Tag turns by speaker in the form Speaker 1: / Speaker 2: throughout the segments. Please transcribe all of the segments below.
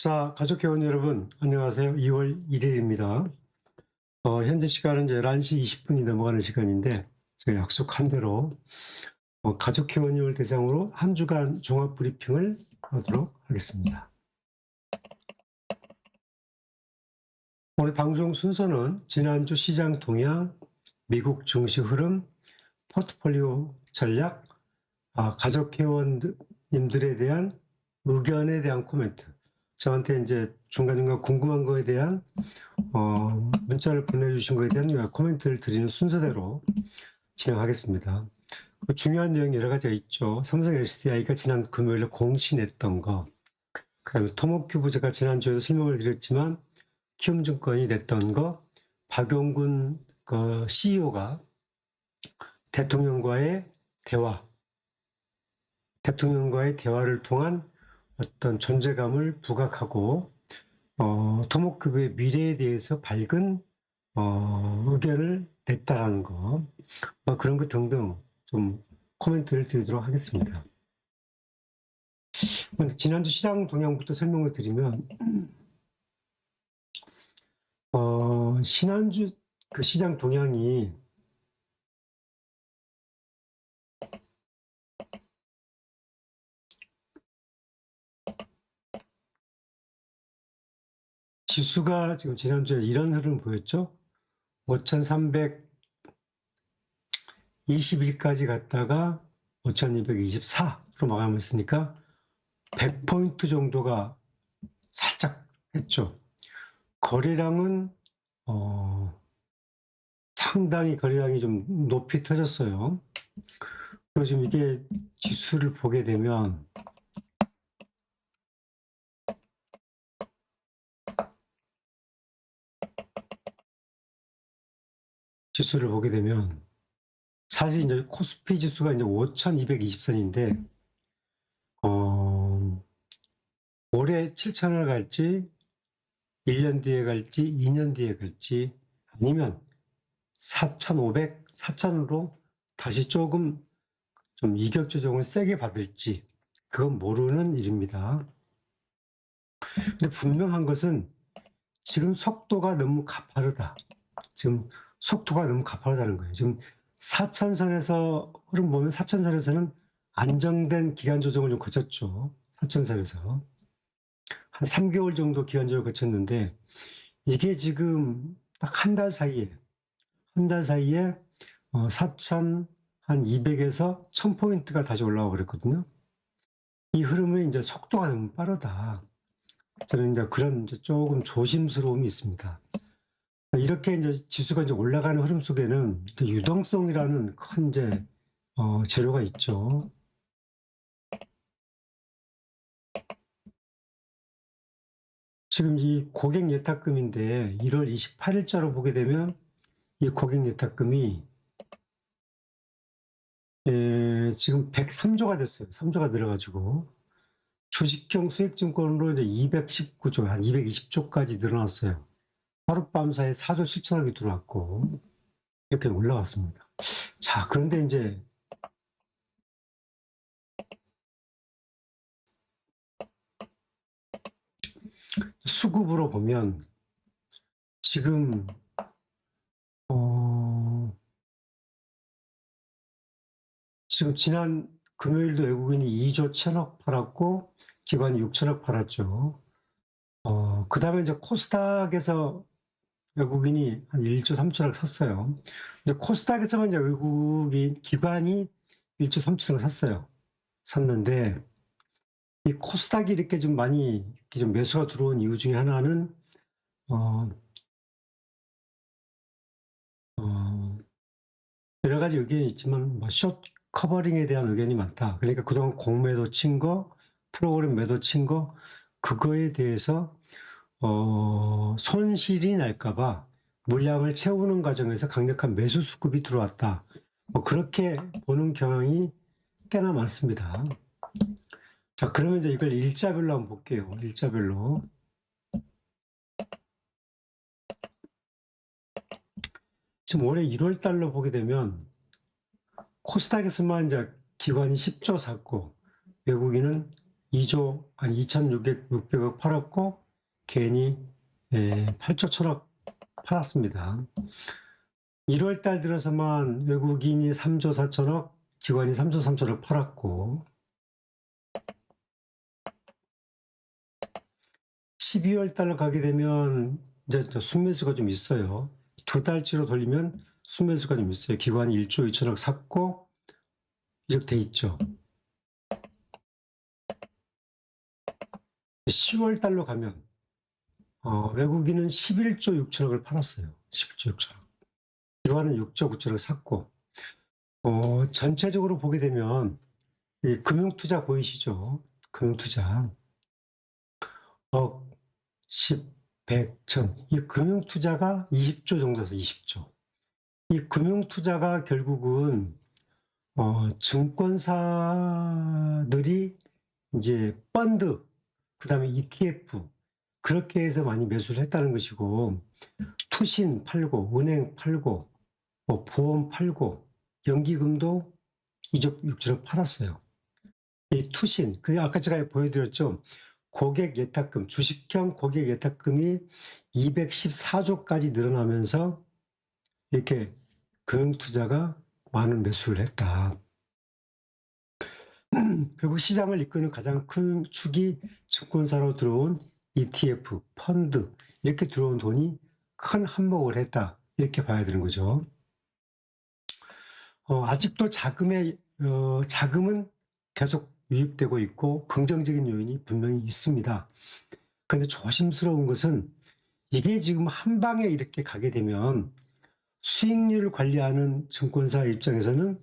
Speaker 1: 자, 가족회원 여러분, 안녕하세요. 2월 1일입니다. 현재 시간은 이제 11시 20분이 넘어가는 시간인데, 제가 약속한 대로 가족회원님을 대상으로 한 주간 종합 브리핑을 하도록 하겠습니다. 오늘 방송 순서는 지난주 시장 동향, 미국 증시 흐름, 포트폴리오 전략, 가족회원님들에 대한 의견에 대한 코멘트, 저한테 이제 중간중간 궁금한 거에 대한 문자를 보내주신 거에 대한 코멘트를 드리는 순서대로 진행하겠습니다. 중요한 내용이 여러 가지가 있죠. 삼성 SDI가 지난 금요일에 공시냈던 거, 그 다음에 토목큐브 제가 지난주에도 설명을 드렸지만 키움증권이 냈던 거, 박용군 CEO가 대통령과의 대화를 통한 어떤 존재감을 부각하고 토목큐브의 미래에 대해서 밝은 의견을 냈다라는 거, 그런 것 등등 좀 코멘트를 드리도록 하겠습니다. 지난주 시장 동향부터 설명을 드리면, 지난주 그 시장 동향이 지수가 지금 지난주에 이런 흐름을 보였죠. 5,321까지 갔다가 5,224로 마감했으니까 100포인트 정도가 살짝 했죠. 거래량은 상당히 거래량이 좀 높이 터졌어요. 그리고 지금 이게 지수를 보게 되면 사실 이제 코스피 지수가 이제 5,220선인데 올해 7,000을 갈지 1년 뒤에 갈지 2년 뒤에 갈지 아니면 4,500, 4,000으로 다시 조금 좀 이격 조정을 세게 받을지 그건 모르는 일입니다. 근데 분명한 것은 지금 속도가 너무 가파르다. 지금 속도가 너무 가파르다는 거예요. 지금 4천선에서 흐름 보면 4천선에서는 안정된 기간 조정을 좀 거쳤죠. 4천선에서 한 3개월 정도 기간 조정을 거쳤는데 이게 지금 딱 한 달 사이에 4천 한 200에서 1000포인트가 다시 올라와 버렸거든요. 이 흐름은 이제 속도가 너무 빠르다. 저는 이제 그런 이제 조금 조심스러움이 있습니다. 이렇게 이제 지수가 이제 올라가는 흐름 속에는 유동성이라는 큰 이제 재료가 있죠. 지금 이 고객 예탁금인데 1월 28일자로 보게 되면 이 고객 예탁금이 지금 103조가 됐어요. 3조가 늘어가지고 주식형 수익증권으로 이제 219조, 한 220조까지 늘어났어요. 하룻밤 사이에 4조 7천억이 들어왔고 이렇게 올라왔습니다. 자, 그런데 이제 수급으로 보면 지금 지금 지난 금요일도 외국인이 2조 1천억 팔았고 기관이 6천억 팔았죠. 그 다음에 이제 코스닥에서 외국인이 한 1조 3천억 샀어요. 근데 코스닥에서만 이제 기관이 1조 3천억 샀어요. 샀는데 이 코스닥이 이렇게 좀 많이 이렇게 좀 매수가 들어온 이유 중에 하나는 여러 가지 의견이 있지만 숏 커버링에 대한 의견이 많다. 그러니까 그동안 공매도 친 거, 프로그램 매도 친 거, 그거에 대해서 손실이 날까봐 물량을 채우는 과정에서 강력한 매수 수급이 들어왔다. 그렇게 보는 경향이 꽤나 많습니다. 자, 그러면 이제 이걸 일자별로 한번 볼게요. 일자별로. 지금 올해 1월 달로 보게 되면 코스닥에서만 이제 기관이 10조 샀고 외국인은 2,600억 팔았고 개인이 8조 1천억 팔았습니다. 1월 달 들어서만 외국인이 3조 4천억, 기관이 3조 3천억 팔았고 12월 달로 가게 되면 이제 순매수가 좀 있어요. 두 달치로 돌리면 순매수가 좀 있어요. 기관이 1조 2천억 샀고 이렇게 돼 있죠. 10월 달로 가면 외국인은 11조 6천억을 팔았어요. 11조 6천억. 기관은 6조 9천억 샀고 전체적으로 보게 되면 이 금융투자 보이시죠? 금융투자. 10, 100, 1000. 이 금융투자가 20조 정도에서 20조. 이 금융투자가 결국은 증권사들이 이제 펀드, 그 다음에 ETF, 그렇게 해서 많이 매수를 했다는 것이고, 투신 팔고, 은행 팔고, 보험 팔고, 연기금도 2조 6천억 팔았어요. 이 투신, 아까 제가 보여드렸죠. 고객 예탁금, 주식형 고객 예탁금이 214조까지 늘어나면서 이렇게 금융투자가 많은 매수를 했다. 결국 시장을 이끄는 가장 큰 축이 증권사로 들어온 ETF, 펀드, 이렇게 들어온 돈이 큰 한몫을 했다. 이렇게 봐야 되는 거죠. 아직도 자금은 계속 유입되고 있고 긍정적인 요인이 분명히 있습니다. 그런데 조심스러운 것은 이게 지금 한 방에 이렇게 가게 되면 수익률을 관리하는 증권사 입장에서는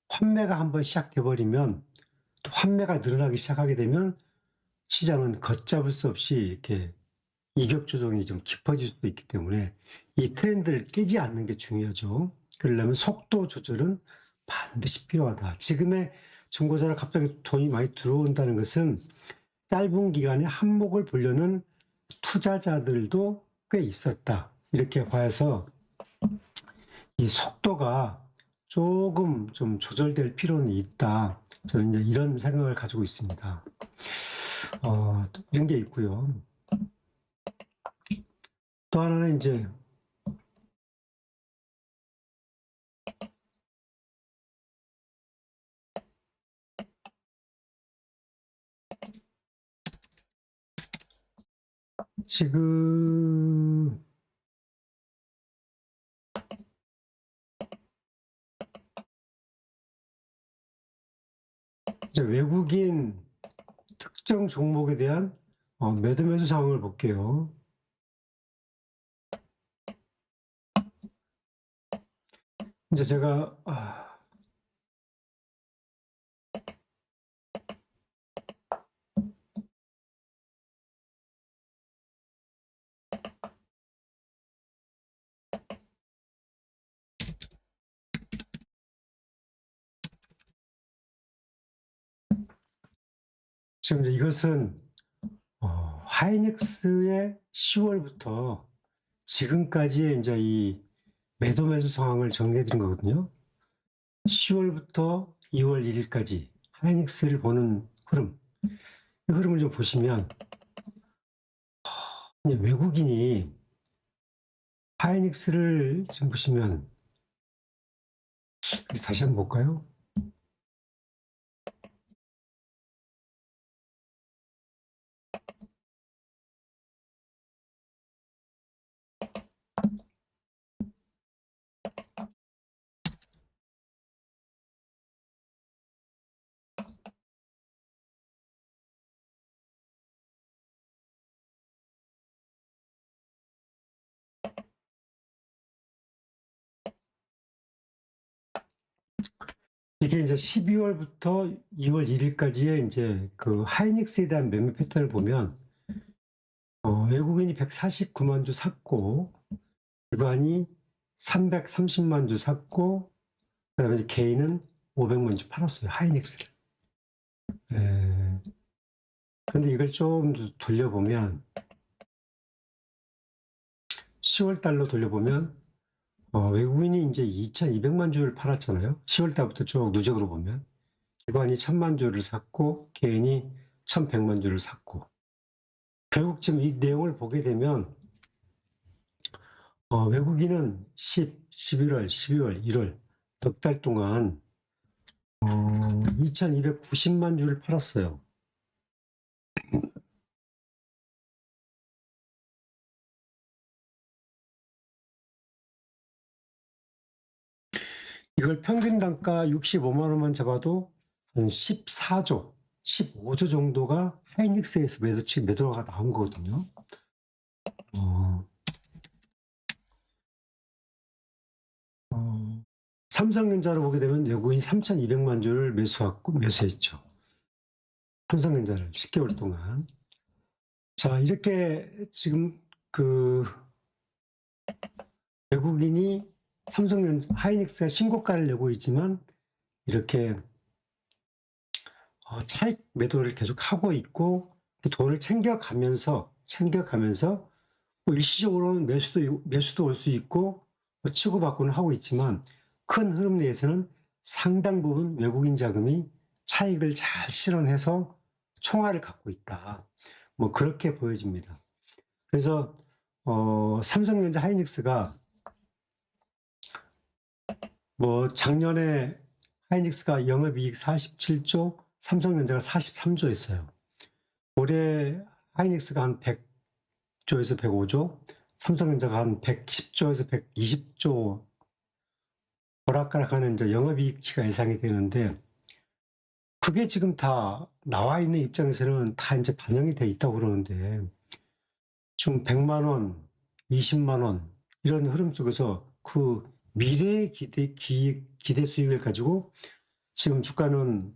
Speaker 1: 환매가 한번 시작돼 버리면 또 환매가 늘어나기 시작하게 되면 시장은 걷잡을 수 없이 이렇게 이격 조정이 좀 깊어질 수도 있기 때문에 이 트렌드를 깨지 않는 게 중요하죠. 그러려면 속도 조절은 반드시 필요하다. 지금의 증권사를 갑자기 돈이 많이 들어온다는 것은 짧은 기간에 한몫을 보려는 투자자들도 꽤 있었다. 이렇게 봐서 이 속도가 조금 좀 조절될 필요는 있다. 저는 이제 이런 생각을 가지고 있습니다. 이런 게 있고요. 또 하나는 이제 지금 이제 외국인 특정 종목에 대한 매도 상황을 볼게요. 이제 제가 지금 이제 이것은 하이닉스의 10월부터 지금까지의 이제 이 매수 상황을 정리해 드린 거거든요. 10월부터 2월 1일까지 하이닉스를 보는 흐름. 이 흐름을 좀 보시면 외국인이 하이닉스를 지금 보시면 다시 한번 볼까요? 이게 이제 12월부터 2월 1일까지의 이제 그 하이닉스에 대한 매매 패턴을 보면 외국인이 149만 주 샀고 기관이 330만 주 샀고 그다음에 개인은 500만 주 팔았어요. 하이닉스를. 그런데 이걸 좀 돌려보면 10월 달로 돌려보면 외국인이 이제 2,200만 주를 팔았잖아요. 10월 달부터 쭉 누적으로 보면 기관이 1,000만 주를 샀고 개인이 1,100만 주를 샀고, 결국 지금 이 내용을 보게 되면 외국인은 10, 11월, 12월, 1월 넉 달 동안 2,290만 주를 팔았어요. 이걸 평균 단가 65만 원만 잡아도 한 14조, 15조 정도가 하이닉스에서 매도가 나온 거거든요. 삼성전자로 보게 되면 외국인 3,200만 주를 매수했죠. 삼성전자를 10개월 동안. 자, 이렇게 지금 외국인이 하이닉스가 신고가를 내고 있지만 이렇게 차익 매도를 계속 하고 있고 돈을 챙겨가면서 뭐 일시적으로는 매수도 올 수 있고 뭐 치고받고는 하고 있지만 큰 흐름 내에서는 상당 부분 외국인 자금이 차익을 잘 실현해서 총알을 갖고 있다. 뭐 그렇게 보여집니다. 그래서 삼성전자 하이닉스가 뭐 작년에 하이닉스가 영업이익 47조, 삼성전자가 43조였어요. 올해 하이닉스가 한 100조에서 105조, 삼성전자가 한 110조에서 120조 오락가락하는 이제 영업이익치가 예상이 되는데 그게 지금 다 나와 있는 입장에서는 다 이제 반영이 돼 있다고 그러는데 지금 100만 원, 20만 원 이런 흐름 속에서 그 미래의 기대 수익을 가지고 지금 주가는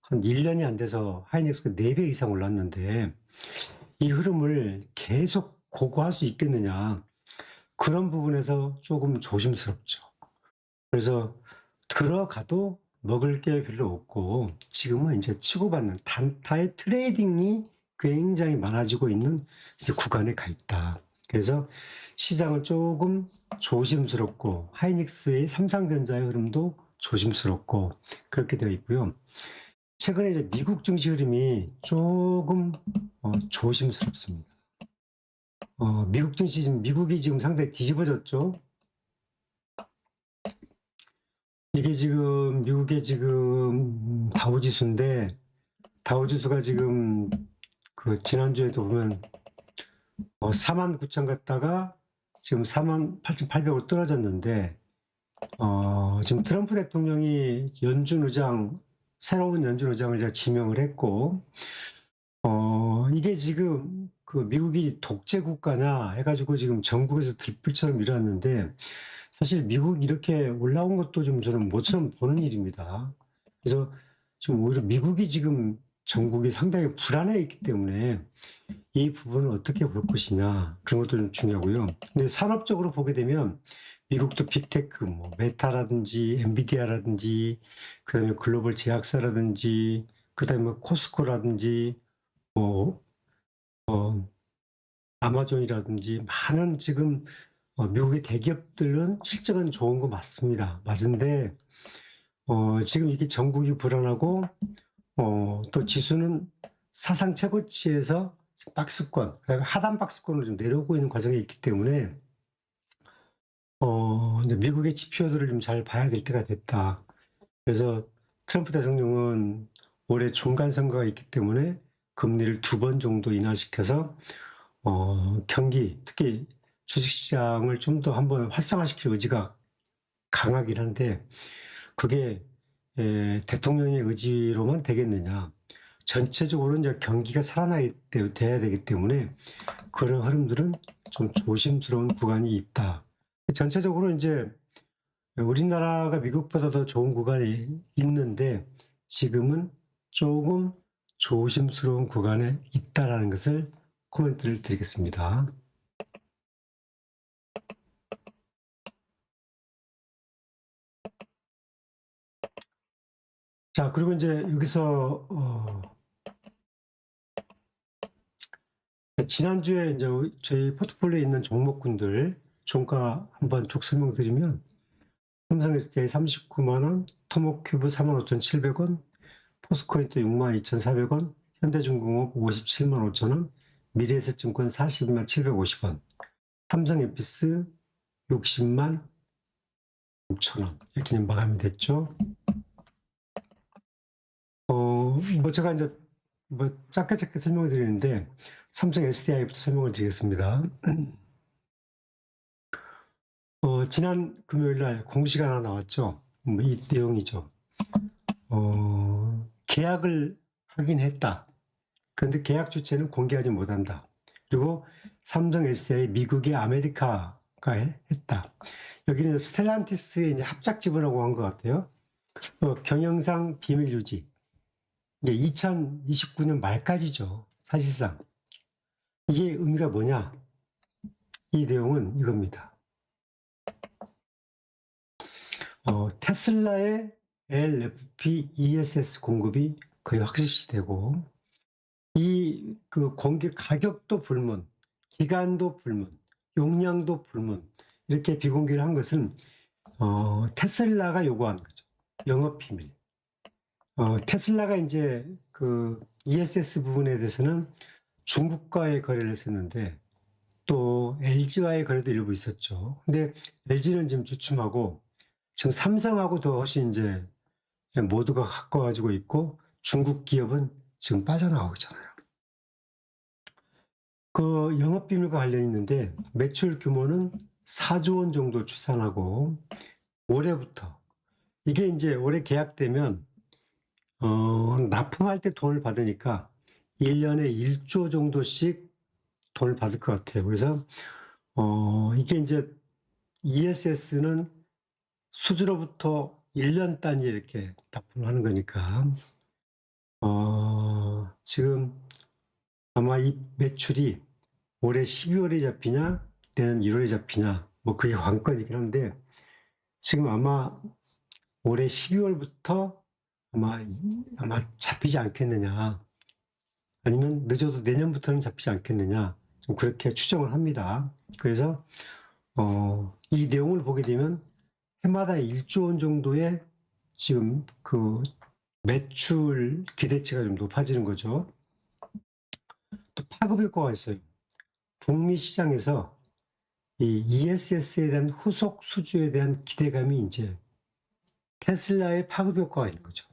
Speaker 1: 한 1년이 안 돼서 하이닉스가 4배 이상 올랐는데 이 흐름을 계속 고고할 수 있겠느냐. 그런 부분에서 조금 조심스럽죠. 그래서 들어가도 먹을 게 별로 없고 지금은 이제 치고받는 단타의 트레이딩이 굉장히 많아지고 있는 이제 구간에 가 있다. 그래서 시장은 조금 조심스럽고 하이닉스의 삼성전자의 흐름도 조심스럽고 그렇게 되어 있고요. 최근에 이제 미국 증시 흐름이 조금 조심스럽습니다. 미국 증시 미국이 지금 상당히 뒤집어졌죠. 이게 지금 미국의 지금 다우지수인데 다우지수가 지금 지난주에도 보면 49,000 갔다가 지금 48,800으로 떨어졌는데 지금 트럼프 대통령이 새로운 연준 의장을 이제 지명을 했고 이게 지금 미국이 독재 국가냐 해가지고 지금 전국에서 들불처럼 일어났는데 사실 미국 이렇게 올라온 것도 좀 저는 모처럼 보는 일입니다. 그래서 지금 오히려 미국이 지금 전국이 상당히 불안해 있기 때문에 이 부분을 어떻게 볼 것이냐 그런 것도 좀 중요하고요. 근데 산업적으로 보게 되면 미국도 빅테크, 뭐 메타라든지 엔비디아라든지 그다음에 글로벌 제약사라든지 그다음에 코스코라든지 뭐 아마존이라든지 많은 지금 미국의 대기업들은 실적은 좋은 거 맞은데 지금 이게 전국이 불안하고 또 지수는 사상 최고치에서 박스권, 하단 박스권으로 좀 내려오고 있는 과정에 있기 때문에 이제 미국의 지표들을 좀 잘 봐야 될 때가 됐다. 그래서 트럼프 대통령은 올해 중간 선거가 있기 때문에 금리를 2번 정도 인하시켜서 경기, 특히 주식시장을 좀 더 한번 활성화시킬 의지가 강하긴 한데 그게 대통령의 의지로만 되겠느냐. 전체적으로 이제 경기가 살아나야 되기 때문에 그런 흐름들은 좀 조심스러운 구간이 있다. 전체적으로 이제 우리나라가 미국보다 더 좋은 구간이 있는데 지금은 조금 조심스러운 구간에 있다라는 것을 코멘트를 드리겠습니다. 자, 그리고 이제 여기서 지난주에 이제 저희 포트폴리오에 있는 종목군들 종가 한번 쭉 설명드리면 삼성 SDI 39만 원, 토목큐브 45,700원, 포스코인트 62,400원, 현대중공업 57만 5천 원, 미래에셋증권 42만 750원, 삼성에피스 60만 6천 원 이렇게 마감이 됐죠. 제가 이제 짧게 설명을 드리는데 삼성 SDI부터 설명을 드리겠습니다. 지난 금요일 날 공시가 하나 나왔죠. 이 내용이죠. 계약을 하긴 했다. 그런데 계약 주체는 공개하지 못한다. 그리고 삼성 SDI 미국의 아메리카가 했다. 여기는 스텔란티스의 이제 합작 지분하고 한 것 같아요. 경영상 비밀 유지. 이게 2029년 말까지죠. 사실상. 이게 의미가 뭐냐? 이 내용은 이겁니다. 테슬라의 LFP ESS 공급이 거의 확실시되고, 그 공개 가격도 불문, 기간도 불문, 용량도 불문, 이렇게 비공개를 한 것은, 테슬라가 요구한 거죠. 영업비밀. 테슬라가 이제 그 ESS 부분에 대해서는 중국과의 거래를 했었는데, 또 LG와의 거래도 일부 있었죠. 근데 LG는 지금 주춤하고, 지금 삼성하고 더 훨씬 이제 모두가 가까워지고 있고, 중국 기업은 지금 빠져나가고 있잖아요. 그 영업비밀과 관련이 있는데, 매출 규모는 4조 원 정도 추산하고, 올해부터, 이게 이제 올해 계약되면, 납품할 때 돈을 받으니까 1년에 1조 정도씩 돈을 받을 것 같아요. 그래서, 이게 이제 ESS는 수주로부터 1년 단위에 이렇게 납품을 하는 거니까, 지금 아마 이 매출이 올해 12월에 잡히냐, 내년 1월에 잡히냐, 그게 관건이긴 한데, 지금 아마 올해 12월부터 아마 잡히지 않겠느냐, 아니면 늦어도 내년부터는 잡히지 않겠느냐, 좀 그렇게 추정을 합니다. 그래서, 이 내용을 보게 되면 해마다 1조 원 정도의 지금 그 매출 기대치가 좀 높아지는 거죠. 또 파급 효과가 있어요. 북미 시장에서 이 ESS에 대한 후속 수주에 대한 기대감이 이제 테슬라의 파급 효과가 있는 거죠.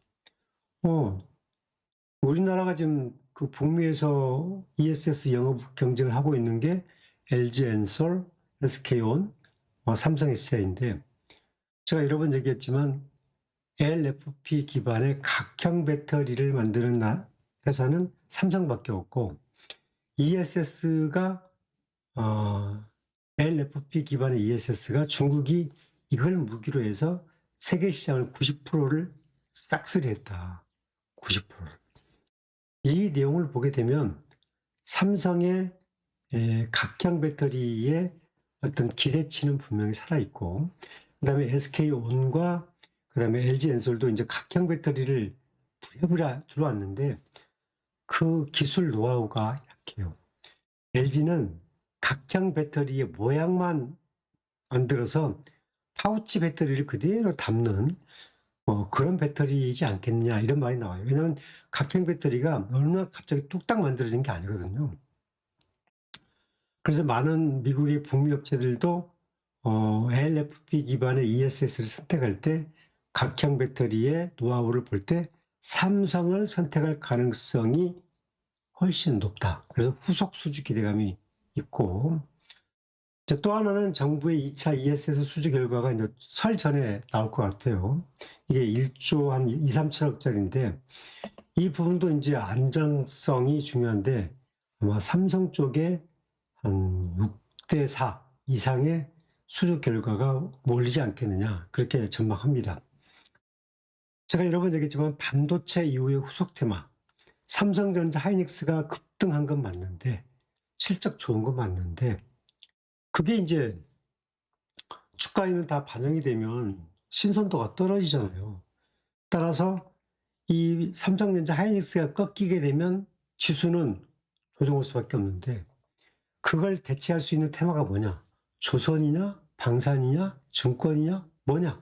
Speaker 1: 우리나라가 지금 그 북미에서 ESS 영업 경쟁을 하고 있는 게 LG엔솔, SK온, 삼성 SDI인데, 제가 여러 번 얘기했지만 LFP 기반의 각형 배터리를 만드는 회사는 삼성밖에 없고, ESS가 LFP 기반의 ESS가 중국이 이걸 무기로 해서 세계 시장을 90%를 싹쓸이했다. 90%를. 이 내용을 보게 되면 삼성의 각형 배터리의 어떤 기대치는 분명히 살아있고, 그 다음에 SK온과 그 다음에 LG엔솔도 이제 각형 배터리를 부랴부랴 들어왔는데 그 기술 노하우가 약해요. LG는 각형 배터리의 모양만 만들어서 파우치 배터리를 그대로 담는 그런 배터리이지 않겠냐, 이런 말이 나와요. 왜냐하면 각형 배터리가 어느 날 갑자기 뚝딱 만들어진 게 아니거든요. 그래서 많은 미국의 북미 업체들도 LFP 기반의 ESS를 선택할 때 각형 배터리의 노하우를 볼 때 삼성을 선택할 가능성이 훨씬 높다. 그래서 후속 수주 기대감이 있고, 또 하나는 정부의 2차 ESS 수주 결과가 이제 설 전에 나올 것 같아요. 이게 1조 한 2, 3천억짜리인데, 이 부분도 이제 안정성이 중요한데, 아마 삼성 쪽에 한 6대 4 이상의 수주 결과가 몰리지 않겠느냐, 그렇게 전망합니다. 제가 여러 번 얘기했지만 반도체 이후의 후속 테마, 삼성전자 하이닉스가 급등한 건 맞는데, 실적 좋은 건 맞는데, 그게 이제 주가에는 다 반영이 되면 신선도가 떨어지잖아요. 따라서 이 삼성전자 하이닉스가 꺾이게 되면 지수는 조정할 수밖에 없는데, 그걸 대체할 수 있는 테마가 뭐냐? 조선이냐, 방산이냐, 증권이냐, 뭐냐?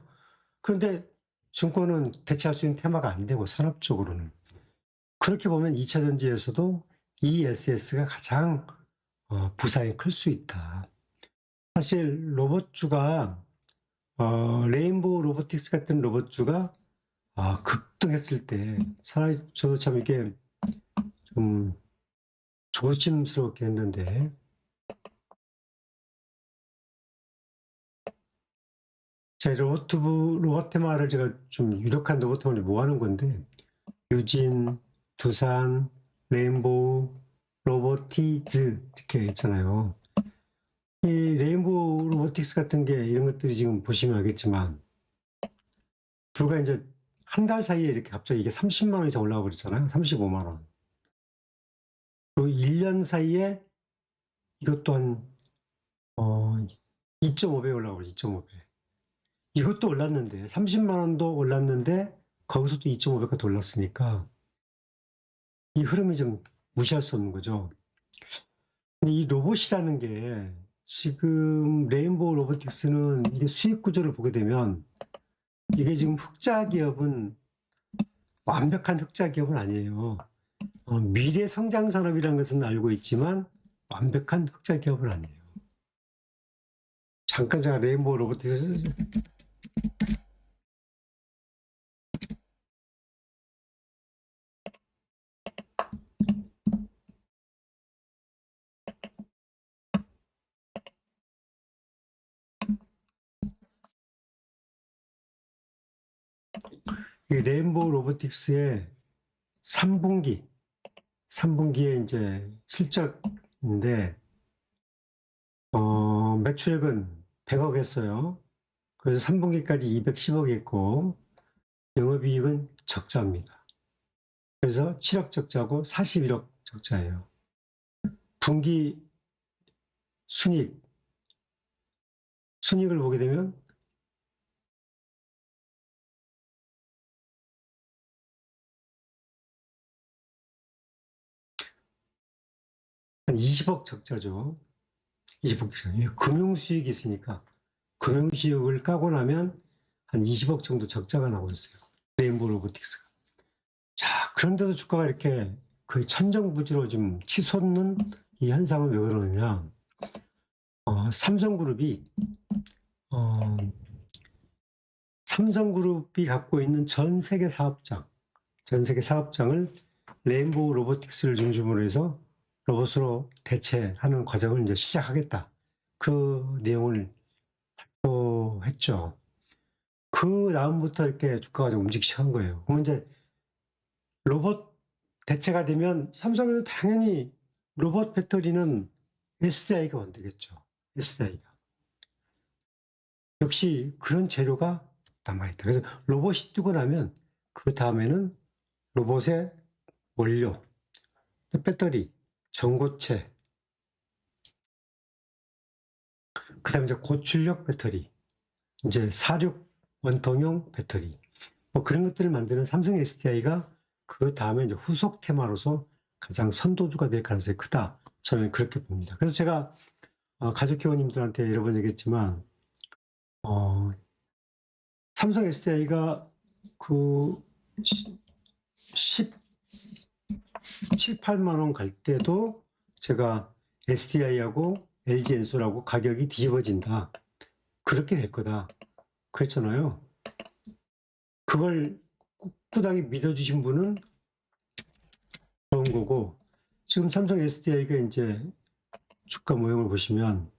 Speaker 1: 그런데 증권은 대체할 수 있는 테마가 안 되고, 산업적으로는. 그렇게 보면 2차 전지에서도 ESS가 가장 부상이 클 수 있다. 사실 로봇주가 레인보우 로보틱스 같은 로봇주가 급등했을 때 차라리 저도 참 이게 좀 조심스럽게 했는데, 제 로봇 테마를 제가 좀 유력한 로봇 테마를 모아놓은 건데, 유진, 두산, 레인보우, 로보티즈 이렇게 있잖아요. 이 레인보우 로보틱스 같은 게 이런 것들이 지금 보시면 알겠지만 불과 이제 한 달 사이에 이렇게 갑자기 이게 30만 원 이상 올라가 버렸잖아요. 35만 원. 그리고 1년 사이에 이것 또한 2.5배 올라가 버렸어요. 2.5배. 이것도 올랐는데 30만 원도 올랐는데 거기서도 2.5배가 더 올랐으니까 이 흐름이 좀 무시할 수 없는 거죠. 근데 이 로봇이라는 게 지금 레인보우 로보틱스는 이게 수익 구조를 보게 되면 이게 지금 흑자 기업은 완벽한 흑자 기업은 아니에요. 미래 성장 산업이라는 것은 알고 있지만 완벽한 흑자 기업은 아니에요. 잠깐 제가 레인보우 로보틱스 이 레인보우 로보틱스의 3분기에 이제 실적인데 매출액은 100억 했어요. 그래서 3분기까지 210억 했고 영업이익은 적자입니다. 그래서 7억 적자고 41억 적자예요. 분기 순익을 보게 되면 한 20억 적자죠. 20억 적자. 금융수익이 있으니까 금융수익을 까고 나면 한 20억 정도 적자가 나고 있어요. 레인보우 로보틱스가. 자, 그런데도 주가가 이렇게 거의 천정부지로 지금 치솟는 이 현상은 왜 그러느냐. 삼성그룹이 갖고 있는 전 세계 사업장을 레인보우 로보틱스를 중심으로 해서 로봇으로 대체하는 과정을 이제 시작하겠다. 그 내용을 발표했죠. 그 다음부터 이렇게 주가가 좀 움직이기 시작한 거예요. 그러면 이제 로봇 대체가 되면 삼성은 당연히 로봇 배터리는 SDI가 만들겠죠. SDI가. 역시 그런 재료가 남아있다. 그래서 로봇이 뜨고 나면 그 다음에는 로봇의 원료, 배터리, 전고체, 그 다음에 이제 고출력 배터리, 이제 사륙 원통형 배터리, 뭐 그런 것들을 만드는 삼성 SDI가 그 다음에 이제 후속 테마로서 가장 선도주가 될 가능성이 크다. 저는 그렇게 봅니다. 그래서 제가 가족 회원님들한테 여러 번 얘기했지만 삼성 SDI가 그 7, 8만 원 갈 때도 제가 SDI하고 LG 엔솔하고 가격이 뒤집어진다. 그렇게 될 거다. 그랬잖아요. 그걸 꿋꿋하게 믿어주신 분은 좋은 거고, 지금 삼성 SDI가 이제 주가 모형을 보시면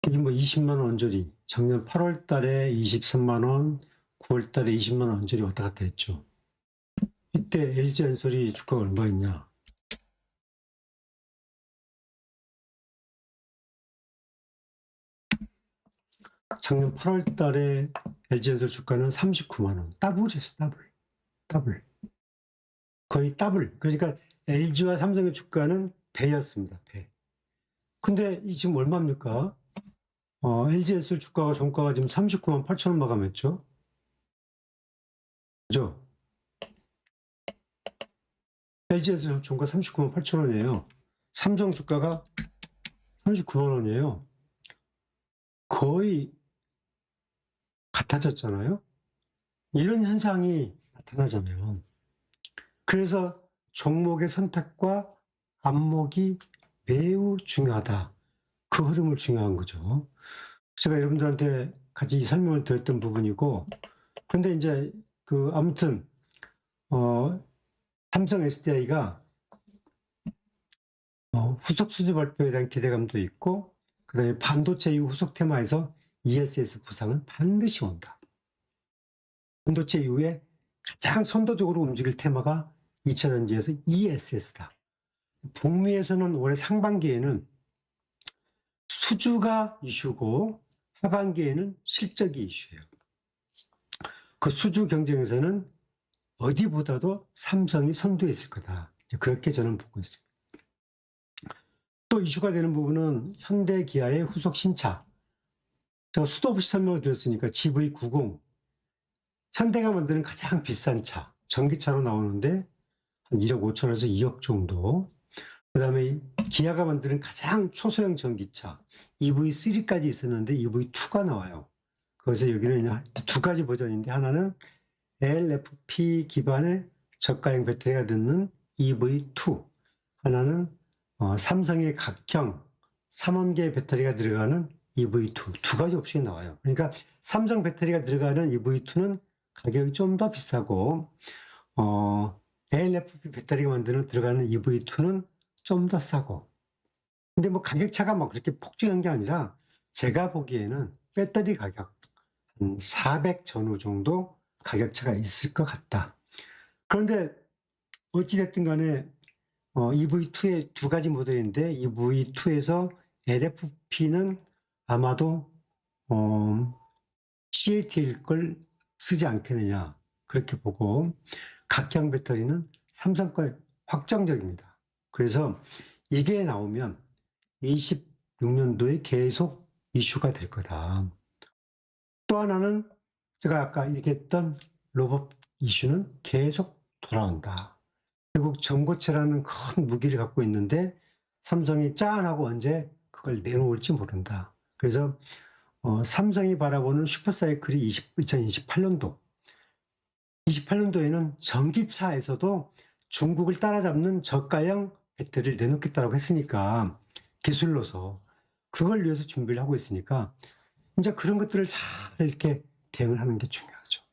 Speaker 1: 이게 뭐 20만 원 언저리, 작년 8월 달에 23만 원, 9월 달에 20만 원 언저리 왔다 갔다 했죠. 이때 LG 엔솔이 주가가 얼마였냐? 작년 8월 달에 LG 엔솔 주가는 39만 원. 더블이었어, 더블. 거의 더블. 그러니까 LG와 삼성의 주가는 배였습니다, 배. 근데 이 지금 얼마입니까? LG엔솔 주가가 종가가 지금 39만 8천 원 마감했죠. 그죠? LG엔솔 종가 39만 8천 원이에요. 삼성 주가가 39만 원이에요. 거의 같아졌잖아요. 이런 현상이 나타나잖아요. 그래서 종목의 선택과 안목이 매우 중요하다. 그 흐름을 중요한 거죠. 제가 여러분들한테 같이 설명을 드렸던 부분이고, 근데 이제 아무튼 삼성 SDI가 후속 수주 발표에 대한 기대감도 있고, 그다음에 반도체 이후 후속 테마에서 ESS 부상은 반드시 온다. 반도체 이후에 가장 선도적으로 움직일 테마가 2차전지에서 ESS다. 북미에서는 올해 상반기에는 수주가 이슈고 하반기에는 실적이 이슈예요. 그 수주 경쟁에서는 어디보다도 삼성이 선두에 있을 거다. 그렇게 저는 보고 있습니다. 또 이슈가 되는 부분은 현대 기아의 후속 신차. 제가 수도 없이 설명을 드렸으니까 GV90. 현대가 만드는 가장 비싼 차. 전기차로 나오는데 한 1억 5천에서 2억 정도. 그 다음에 기아가 만드는 가장 초소형 전기차. EV3까지 있었는데 EV2가 나와요. 그래서 여기는 두 가지 버전인데 하나는 LFP 기반의 저가형 배터리가 듣는 EV2. 하나는 삼성의 각형 3원 개 배터리가 들어가는 EV2. 두 가지 옵션이 나와요. 그러니까 삼성 배터리가 들어가는 EV2는 가격이 좀 더 비싸고 LFP 배터리가 들어가는 EV2는 좀 더 싸고. 근데 뭐 가격 차가 막 그렇게 폭증한 게 아니라 제가 보기에는 배터리 가격 한 400 전후 정도 가격 차가 있을 것 같다. 그런데 어찌됐든 간에 EV2의 두 가지 모델인데 EV2에서 LFP는 아마도 CATL 걸 쓰지 않겠느냐 그렇게 보고 각형 배터리는 삼성 거 확정적입니다. 그래서 이게 나오면 26년도에 계속 이슈가 될 거다. 또 하나는 제가 아까 얘기했던 로봇 이슈는 계속 돌아온다. 결국 전고체라는 큰 무기를 갖고 있는데 삼성이 짠하고 언제 그걸 내놓을지 모른다. 그래서 삼성이 바라보는 슈퍼사이클이 2028년도. 28년도에는 전기차에서도 중국을 따라잡는 저가형 배터리를 내놓겠다고 했으니까 기술로서 그걸 위해서 준비를 하고 있으니까 이제 그런 것들을 잘 이렇게 대응을 하는 게 중요하죠.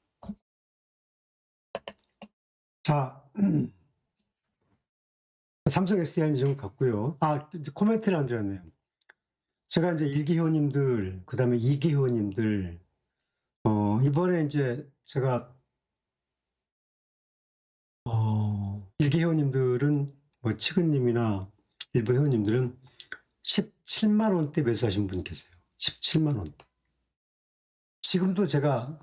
Speaker 1: 자, 삼성 SDI는 좀 같고요. 코멘트를 안 드렸네요. 제가 이제 1기 회원님들, 그 다음에 2기 회원님들, 이번에 이제 제가 1기 회원님들은 뭐 치근님이나 일부 회원님들은 17만 원대 매수하신 분 계세요. 17만 원대. 지금도 제가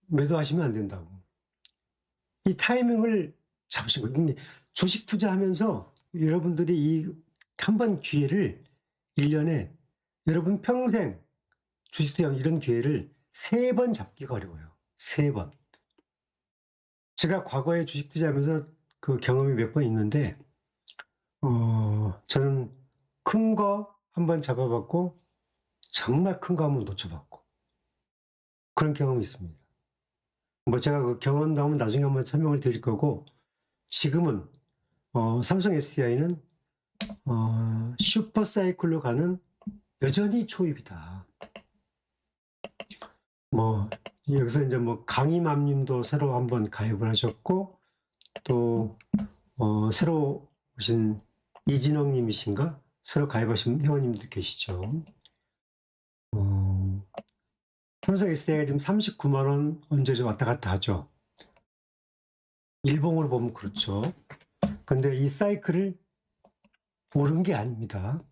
Speaker 1: 매도하시면 안 된다고. 이 타이밍을 잡으신 거예요. 근데 주식 투자하면서 여러분들이 이 한 번 기회를 1년에 여러분 평생 주식 투자 이런 기회를 3번 잡기가 어려워요. 3번. 제가 과거에 주식 투자하면서 그 경험이 몇 번 있는데 저는 큰 거 한번 잡아봤고 정말 큰 거 한번 놓쳐봤고 그런 경험이 있습니다. 뭐 제가 그 경험 나오면 나중에 한번 설명을 드릴 거고 지금은 삼성 SDI는 슈퍼사이클로 가는 여전히 초입이다. 뭐 여기서 이제 뭐 강희맘님도 새로 한번 가입을 하셨고 또 새로 오신 이진영님이신가 새로 가입하신 회원님들 계시죠. 삼성 SDI가 지금 39만 원 언제 왔다 갔다 하죠. 일봉으로 보면 그렇죠. 근데 이 사이클을 오른 게 아닙니다.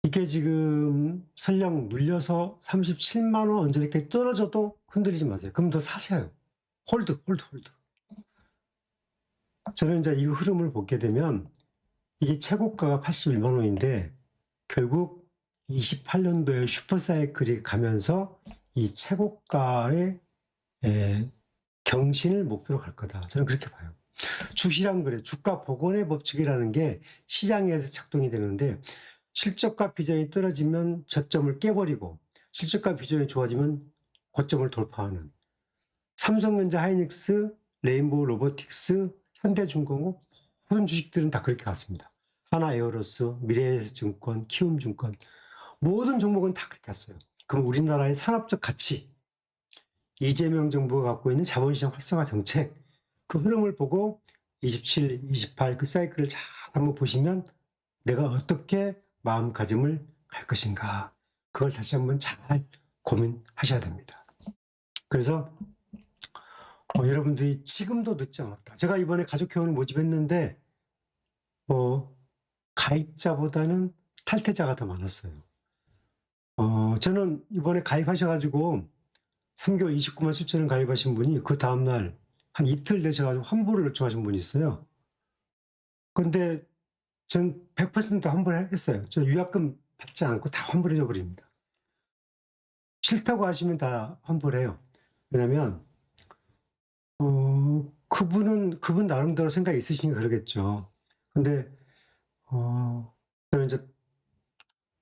Speaker 1: 이게 지금 설령 눌려서 37만 원 언제 이렇게 떨어져도 흔들리지 마세요. 그럼 더 사세요. 홀드. 저는 이제 이 흐름을 보게 되면 이게 최고가가 81만 원인데 결국 28년도에 슈퍼사이클이 가면서 이 최고가의 경신을 목표로 갈 거다. 저는 그렇게 봐요. 주시랑 그래. 주가 복원의 법칙이라는 게 시장에서 작동이 되는데 실적과 비전이 떨어지면 저점을 깨버리고 실적과 비전이 좋아지면 고점을 돌파하는 삼성전자, 하이닉스, 레인보우 로보틱스, 현대중공업 모든 주식들은 다 그렇게 갔습니다. 하나에어로스, 미래에셋증권, 키움증권 모든 종목은 다 그렇게 갔어요. 그럼 우리나라의 산업적 가치, 이재명 정부가 갖고 있는 자본시장 활성화 정책 그 흐름을 보고 27, 28 그 사이클을 잘 한번 보시면 내가 어떻게 마음가짐을 할 것인가 그걸 다시 한번 잘 고민하셔야 됩니다. 그래서 여러분들이 지금도 늦지 않았다. 제가 이번에 가족회원을 모집했는데 가입자보다는 탈퇴자가 더 많았어요. 저는 이번에 가입하셔가지고 3개월 29만 7천 원 가입하신 분이 그 다음날 한 이틀 되셔가지고 환불을 요청하신 분이 있어요. 근데 전 100% 환불했어요. 저 유약금 받지 않고 다 환불해줘 버립니다. 싫다고 하시면 다 환불해요. 왜냐면 그분 나름대로 생각이 있으시니까 그러겠죠. 근데 저는 이제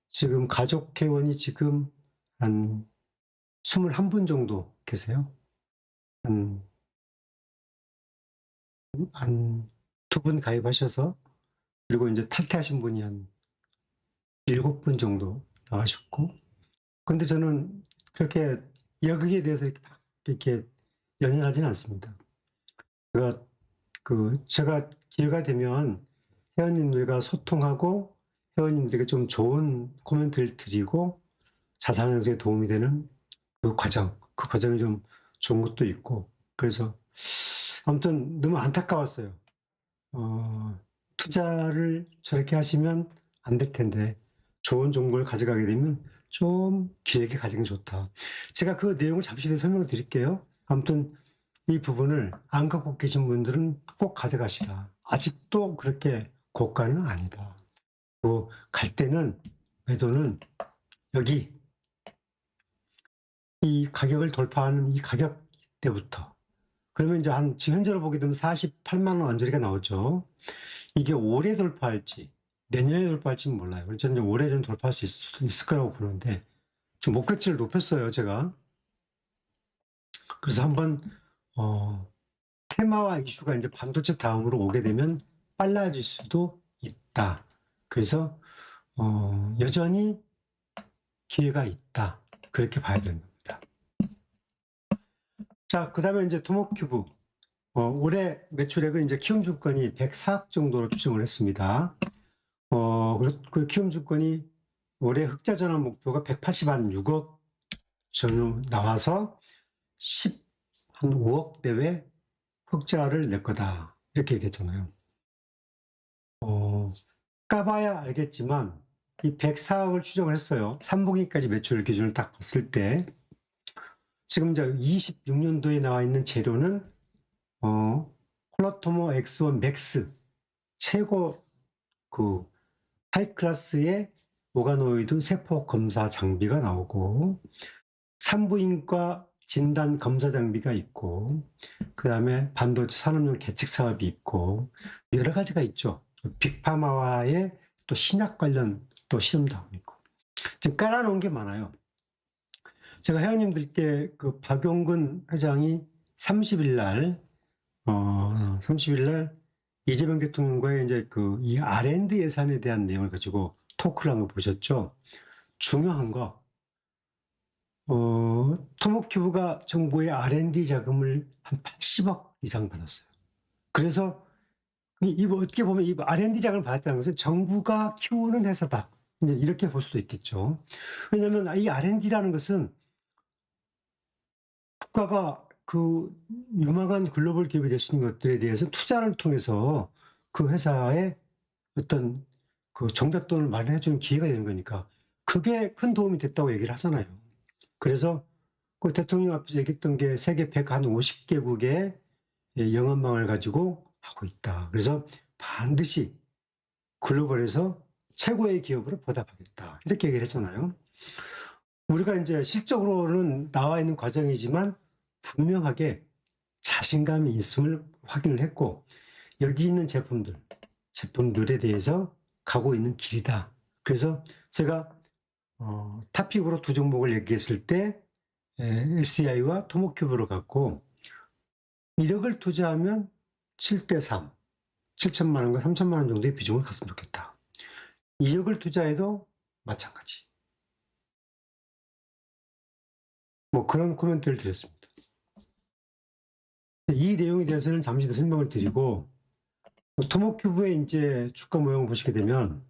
Speaker 1: 지금 가족 회원이 지금 한 21분 정도 계세요. 한 2분 가입하셔서 그리고 이제 탈퇴하신 분이 한 7분 정도 나가셨고 근데 저는 그렇게 여기에 대해서 이렇게 연연하지는 않습니다. 제가 기회가 되면 회원님들과 소통하고 회원님들에게 좀 좋은 코멘트를 드리고 자산 형성에 도움이 되는 그 과정이 좀 좋은 것도 있고 그래서 아무튼 너무 안타까웠어요. 투자를 저렇게 하시면 안 될 텐데 좋은 정보를 가져가게 되면 좀 길게 가지는 게 좋다. 제가 그 내용을 잠시 뒤에 설명을 드릴게요. 아무튼 이 부분을 안 갖고 계신 분들은 꼭 가져가시라. 아직도 그렇게 고가는 아니다. 갈 때는 매도는 여기 이 가격을 돌파하는 이 가격대부터 그러면 이제 지금 현재로 보게 되면 48만 원 언저리가 나오죠. 이게 올해 돌파할지 내년에 돌파할지는 몰라요. 저는 올해 좀 돌파할 수 있을 거라고 보는데 좀 목표치를 높였어요, 제가. 그래서 한번 테마와 이슈가 이제 반도체 다음으로 오게 되면 빨라질 수도 있다. 그래서 여전히 기회가 있다. 그렇게 봐야 되는 겁니다. 자, 그 다음에 이제 토목큐브. 올해 매출액은 이제 키움증권이 104억 정도로 추정을 했습니다. 그 키움증권이 올해 흑자 전환 목표가 186억 전후 나와서 한 5억 내외 흑자를 낼 거다. 이렇게 얘기했잖아요. 까봐야 알겠지만 이 104억을 추정을 했어요. 3분기까지 매출 기준을 딱 봤을 때 지금 이제 26년도에 나와 있는 재료는 콜라토모 X1 맥스 최고 그 하이클래스의 오가노이드 세포 검사 장비가 나오고 산부인과 진단 검사 장비가 있고 그 다음에 반도체 산업용 계측 사업이 있고 여러 가지가 있죠. 빅파마와의 또 신약 관련 또 시험도 하고 있고 지금 깔아놓은 게 많아요. 제가 회원님들께 그 박용근 회장이 30일 날 이재명 대통령과의 이제 이 R&D 예산에 대한 내용을 가지고 토크를 한 거 보셨죠? 중요한 거, 토목큐브가 정부의 R&D 자금을 한 80억 이상 받았어요. 그래서 어떻게 보면 이 R&D 자금을 받았다는 것은 정부가 키우는 회사다. 이제 이렇게 볼 수도 있겠죠. 왜냐하면 이 R&D라는 것은 국가가 그 유망한 글로벌 기업이 될 수 있는 것들에 대해서 투자를 통해서 그 회사에 어떤 그 종잣돈을 마련해 주는 기회가 되는 거니까 그게 큰 도움이 됐다고 얘기를 하잖아요. 그래서 그 대통령 앞에서 얘기했던 게 세계 150개국의 영업망을 가지고 하고 있다. 그래서 반드시 글로벌에서 최고의 기업으로 보답하겠다. 이렇게 얘기를 했잖아요. 우리가 이제 실적으로는 나와 있는 과정이지만 분명하게 자신감이 있음을 확인을 했고 여기 있는 제품들에 대해서 가고 있는 길이다. 그래서 제가 탑픽으로 두 종목을 얘기했을 때 SDI와 토모큐브를 갖고 1억을 투자하면 7대3, 7천만 원과 3천만 원 정도의 비중을 갖으면 좋겠다. 2억을 투자해도 마찬가지. 뭐 그런 코멘트를 드렸습니다. 이 내용에 대해서는 잠시 더 설명을 드리고, 토모큐브의 이제 주가 모형을 보시게 되면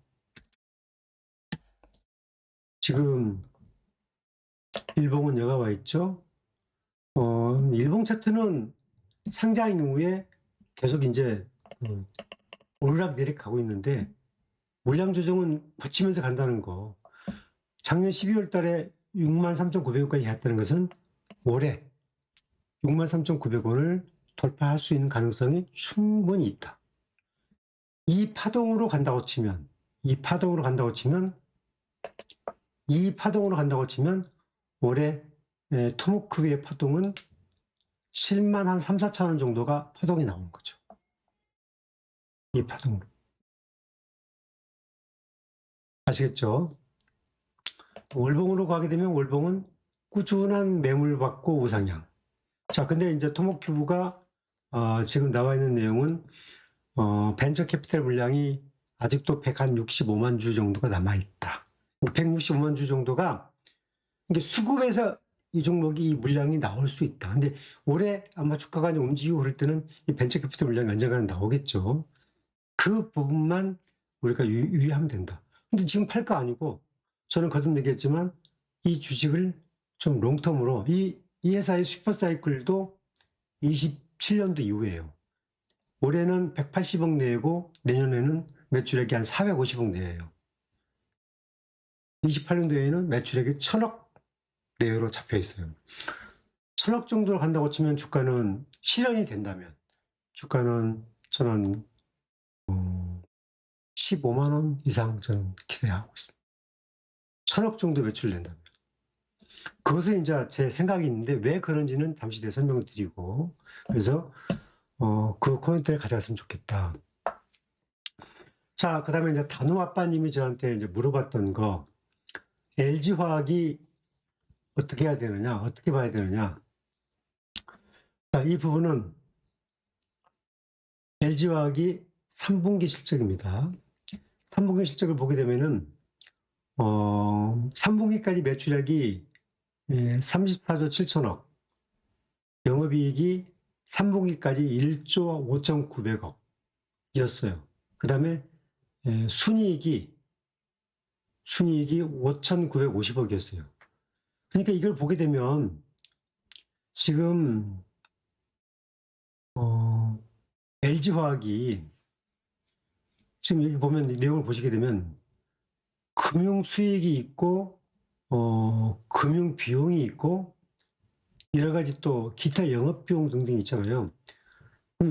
Speaker 1: 지금 일봉은 여가 와 있죠. 일봉 차트는 상장 이후에 계속 이제 오르락내리락 가고 있는데 물량 조정은 버티면서 간다는 거. 작년 12월 달에 63,900원까지 갔다는 것은 올해 63,900원을 돌파할 수 있는 가능성이 충분히 있다. 이 파동으로 간다고 치면 올해 토모큐브의 파동은 7만 한 3, 4천 원 정도가 파동이 나오는 거죠. 이 파동으로. 아시겠죠? 월봉으로 가게 되면 월봉은 꾸준한 매물 받고 우상향. 자, 근데 이제 토모큐브가 지금 나와 있는 내용은 벤처 캐피탈 물량이 아직도 165만 주 정도가 남아있다. 165만 주 정도가 이게 수급에서 이 종목이 이 물량이 나올 수 있다. 근데 올해 아마 주가가 움직이고 그럴 때는 이 벤처 캐피탈 물량이 언젠가는 나오겠죠. 그 부분만 우리가 유의하면 된다. 근데 지금 팔 거 아니고 저는 거듭 얘기했지만 이 주식을 좀 롱텀으로 이 회사의 슈퍼사이클도 27년도 이후에요. 올해는 180억 내고 내년에는 매출액이 한 450억 내예요. 28년도에는 매출액이 1,000억 내외로 잡혀 있어요. 1,000억 정도로 간다고 치면 주가는 실현이 된다면 주가는 저는 15만 원 이상 저는 기대하고 있습니다. 1,000억 정도 매출 낸다면. 그것은 이제 제 생각이 있는데 왜 그런지는 잠시 뒤에 설명을 드리고, 그래서 그 코멘트를 가져갔으면 좋겠다. 자, 그 다음에 이제 단호 아빠님이 저한테 이제 물어봤던 거, LG화학이 어떻게 해야 되느냐, 어떻게 봐야 되느냐. 자, 이 부분은 LG화학이 3분기 실적입니다. 3분기 실적을 보게 되면은 3분기까지 매출액이 34조 7천억, 영업이익이 3분기까지 1조 5,900억이었어요. 그 다음에 순이익이 5,950억이었어요. 그러니까 이걸 보게 되면 지금 LG화학이 지금 여기 보면 내용을 보시게 되면 금융 수익이 있고 금융 비용이 있고 여러 가지 또 기타 영업 비용 등등 있잖아요.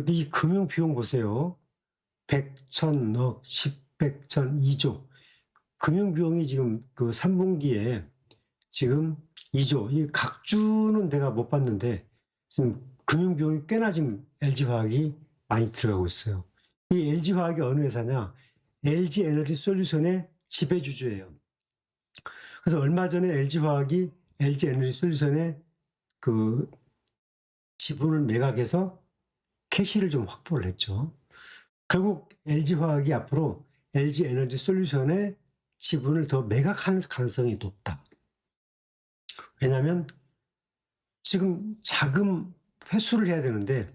Speaker 1: 이 금융 비용 보세요. 100, 1,000억, 10, 100, 1,000, 2조. 금융 비용이 지금 그 3분기에 지금 2조. 이 각주는 내가 못 봤는데 지금 금융 비용이 꽤나 지금 LG화학이 많이 들어가고 있어요. 이 LG화학이 어느 회사냐? LG에너지솔루션의 지배주주예요. 그래서 얼마 전에 LG화학이 LG에너지솔루션의 그 지분을 매각해서 캐시를 좀 확보를 했죠. 결국 LG화학이 앞으로 LG에너지솔루션의 지분을 더 매각할 가능성이 높다. 왜냐하면 지금 자금 회수를 해야 되는데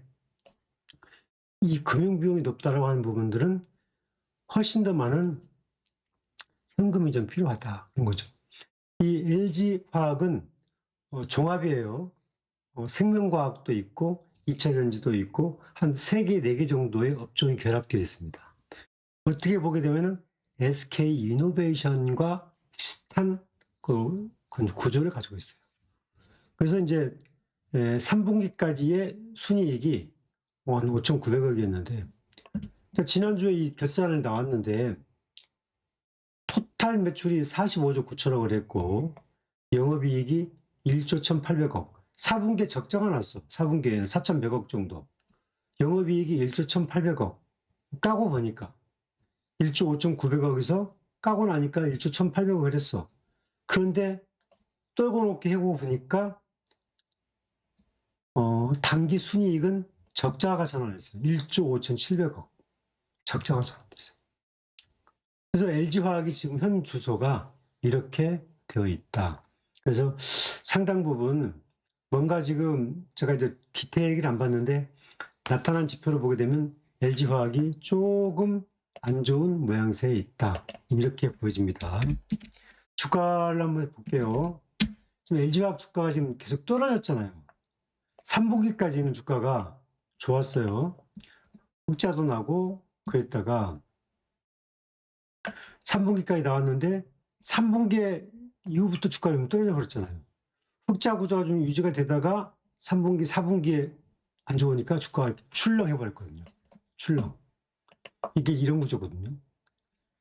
Speaker 1: 이 금융비용이 높다라고 하는 부분들은 훨씬 더 많은 현금이 좀 필요하다 그런 거죠. 이 LG화학은 종합이에요. 생명과학도 있고 2차전지도 있고 한 3개, 4개 정도의 업종이 결합되어 있습니다. 어떻게 보게 되면 SK이노베이션과 비슷한 그 구조를 가지고 있어요. 그래서 이제 3분기까지의 순이익이 한 5,900억이었는데 지난주에 이 결산을 나왔는데 토탈 매출이 45조 9천억을 했고 영업이익이 1조 1,800억. 4분기에 적자가 났어. 4분기에는 4,100억 정도. 영업이익이 1조 1,800억. 까고 보니까 1조 5,900억에서 까고 나니까 1조 1,800억 그랬어. 그런데 떨고 놓게 해보고 보니까 당기 순이익은 적자가 선언했어요. 1조 5,700억 적자가 선언됐어요. 그래서 LG화학이 지금 현 주소가 이렇게 되어 있다. 그래서 상당 부분 뭔가 지금 제가 이제 디테일 얘기를 안 봤는데 나타난 지표를 보게 되면 LG화학이 조금 안 좋은 모양새에 있다. 이렇게 보여집니다. 주가를 한번 볼게요. 지금 LG화학 주가가 지금 계속 떨어졌잖아요. 3분기까지는 주가가 좋았어요. 흑자도 나고 그랬다가 3분기까지 나왔는데 3분기 이후부터 주가가 좀 떨어져 버렸잖아요. 흑자 구조가 좀 유지가 되다가 3분기, 4분기에 안 좋으니까 주가가 출렁해 버렸거든요. 출렁. 이게 이런 구조거든요.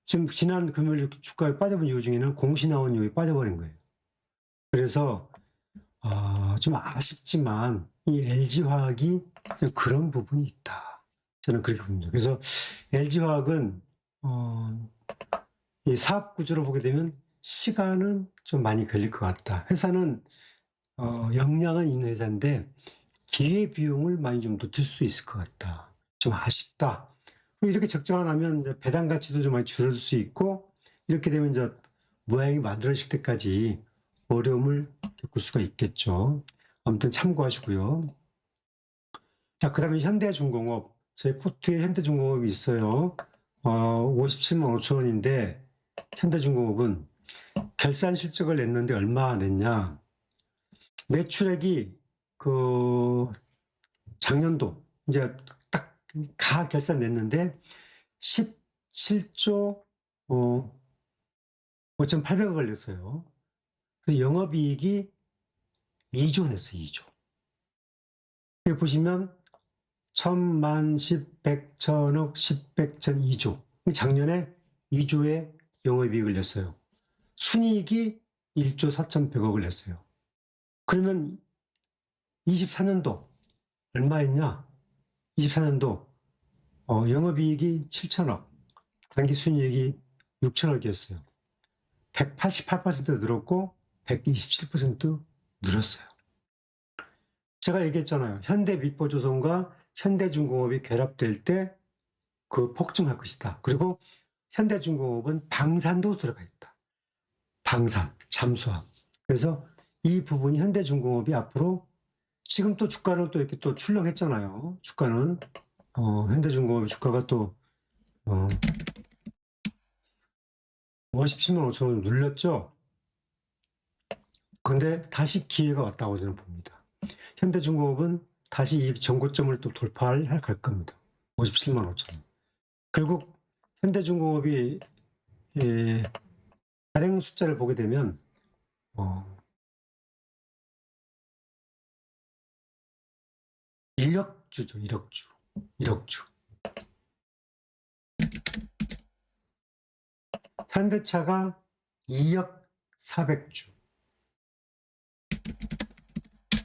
Speaker 1: 지금 지난 금요일 주가에 빠져본 이유 중에는 공시 나온 이유에 빠져버린 거예요. 그래서 좀 아쉽지만 이 LG화학이 그런 부분이 있다. 저는 그렇게 봅니다. 그래서 LG화학은 이 사업 구조를 보게 되면 시간은 좀 많이 걸릴 것 같다. 회사는 역량은 있는 회사인데 기회 비용을 많이 좀 놓칠 수 있을 것 같다. 좀 아쉽다. 이렇게 적자가 나면 배당 가치도 좀 많이 줄어들 수 있고 이렇게 되면 이제 모양이 만들어질 때까지 어려움을 겪을 수가 있겠죠. 아무튼 참고하시고요. 자, 그 다음에 현대중공업. 저희 포트에 현대중공업이 있어요. 57만 5천 원인데 현대중공업은 결산 실적을 냈는데 얼마 냈냐. 매출액이 그 작년도 이제 딱 가 결산 냈는데 17조 5,800억을 냈어요. 그래서 영업이익이 2조 냈어요. 2조. 여기 보시면 1,000만, 10, 100, 1,000억, 10, 100, 1,000, 2조. 작년에 2조의 영업이익을 냈어요. 순이익이 1조 4,100억을 냈어요. 그러면 24년도 얼마였냐? 24년도 영업이익이 7천억, 당기순이익이 6천억이었어요. 188% 늘었고 127% 늘었어요. 제가 얘기했잖아요. 현대미포조선과 현대중공업이 결합될 때 그 폭증할 것이다. 그리고 현대중공업은 방산도 들어가 있다. 방산, 잠수함. 그래서 이 부분이 현대중공업이 앞으로 지금 또 주가는 또 이렇게 또 출렁했잖아요. 주가는 현대중공업 주가가 또 57만 5천 원 눌렸죠. 근데 다시 기회가 왔다고 저는 봅니다. 현대중공업은 다시 이 전고점을 또 돌파할 갈 겁니다. 57만 5천 원. 결국 현대중공업이 발행 숫자를 보게 되면 1억주죠. 1억주. 1억주. 현대차가 2억 400주.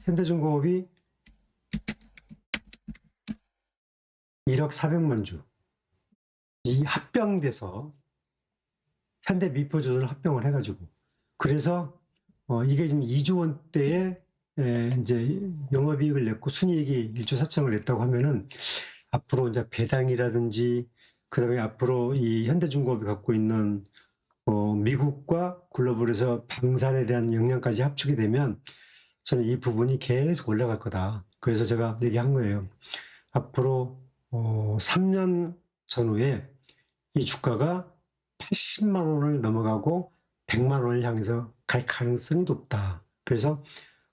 Speaker 1: 현대중공업이 1억 400만 주. 이 합병돼서 현대미포조선을 합병을 해가지고 그래서 이게 지금 2조 원대의 이제 영업이익을 냈고 순이익이 1조 4천을 냈다고 하면은 앞으로 이제 배당이라든지 그다음에 앞으로 이 현대중공업이 갖고 있는 미국과 글로벌에서 방산에 대한 역량까지 합치게 되면 저는 이 부분이 계속 올라갈 거다. 그래서 제가 얘기한 거예요. 앞으로 3년 전후에 이 주가가 80만 원을 넘어가고 100만 원을 향해서 갈 가능성이 높다. 그래서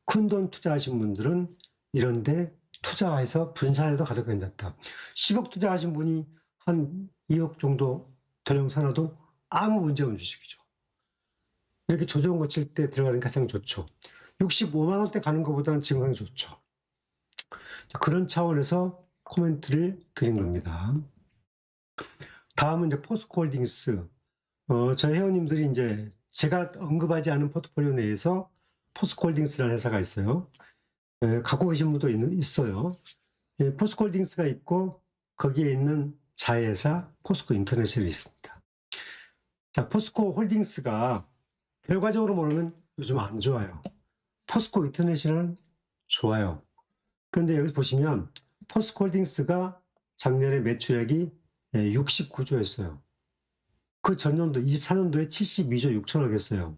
Speaker 1: 큰돈 투자하신 분들은 이런데 투자해서 분산해도 가져가 괜찮다. 10억 투자하신 분이 한 2억 정도 대량 사놔도 아무 문제 없는 주식이죠. 이렇게 조정 거칠 때 들어가는 게 가장 좋죠. 65만 원대 가는 것보다는 지금 가는 게 좋죠. 그런 차원에서 코멘트를 드린 겁니다. 다음은 이제 포스코홀딩스. 저희 회원님들이 이제 제가 언급하지 않은 포트폴리오 내에서 포스코홀딩스라는 회사가 있어요. 갖고 계신 분도 있어요. 포스코홀딩스가 있고 거기에 있는 자회사 포스코 인터내셔널이 있습니다. 자, 포스코 홀딩스가 결과적으로 보면 요즘 안 좋아요. 포스코 인터내셔널은 좋아요. 그런데 여기 보시면 포스코 홀딩스가 작년에 매출액이 69조였어요. 그 전년도 24년도에 72조 6천억 했어요.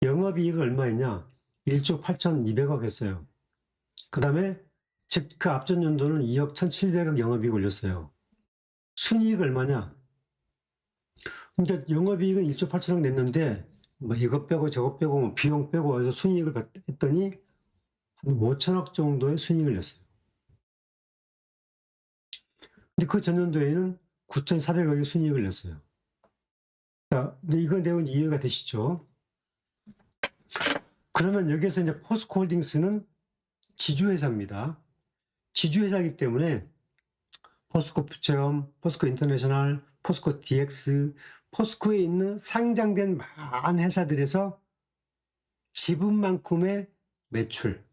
Speaker 1: 영업이익은 얼마였냐? 1조 8,200억 했어요. 그 다음에 즉 그 앞전 연도는 2억 1,700억 영업이익 올렸어요. 순이익 얼마냐? 그러니까 영업이익은 1조 8천억 냈는데 뭐 이것 빼고 저것 빼고 뭐 비용 빼고 해서 순이익을 했더니 한 5천억 정도의 순이익을 냈어요. 근데 그 전년도에는 9,400억의 순이익을 냈어요. 자, 근데 이거 내용 이해가 되시죠? 그러면 여기서 이제 포스코 홀딩스는 지주회사입니다. 지주회사이기 때문에 포스코 퓨처엄, 포스코 인터내셔널, 포스코 DX, 포스코에 있는 상장된 많은 회사들에서 지분만큼의 매출,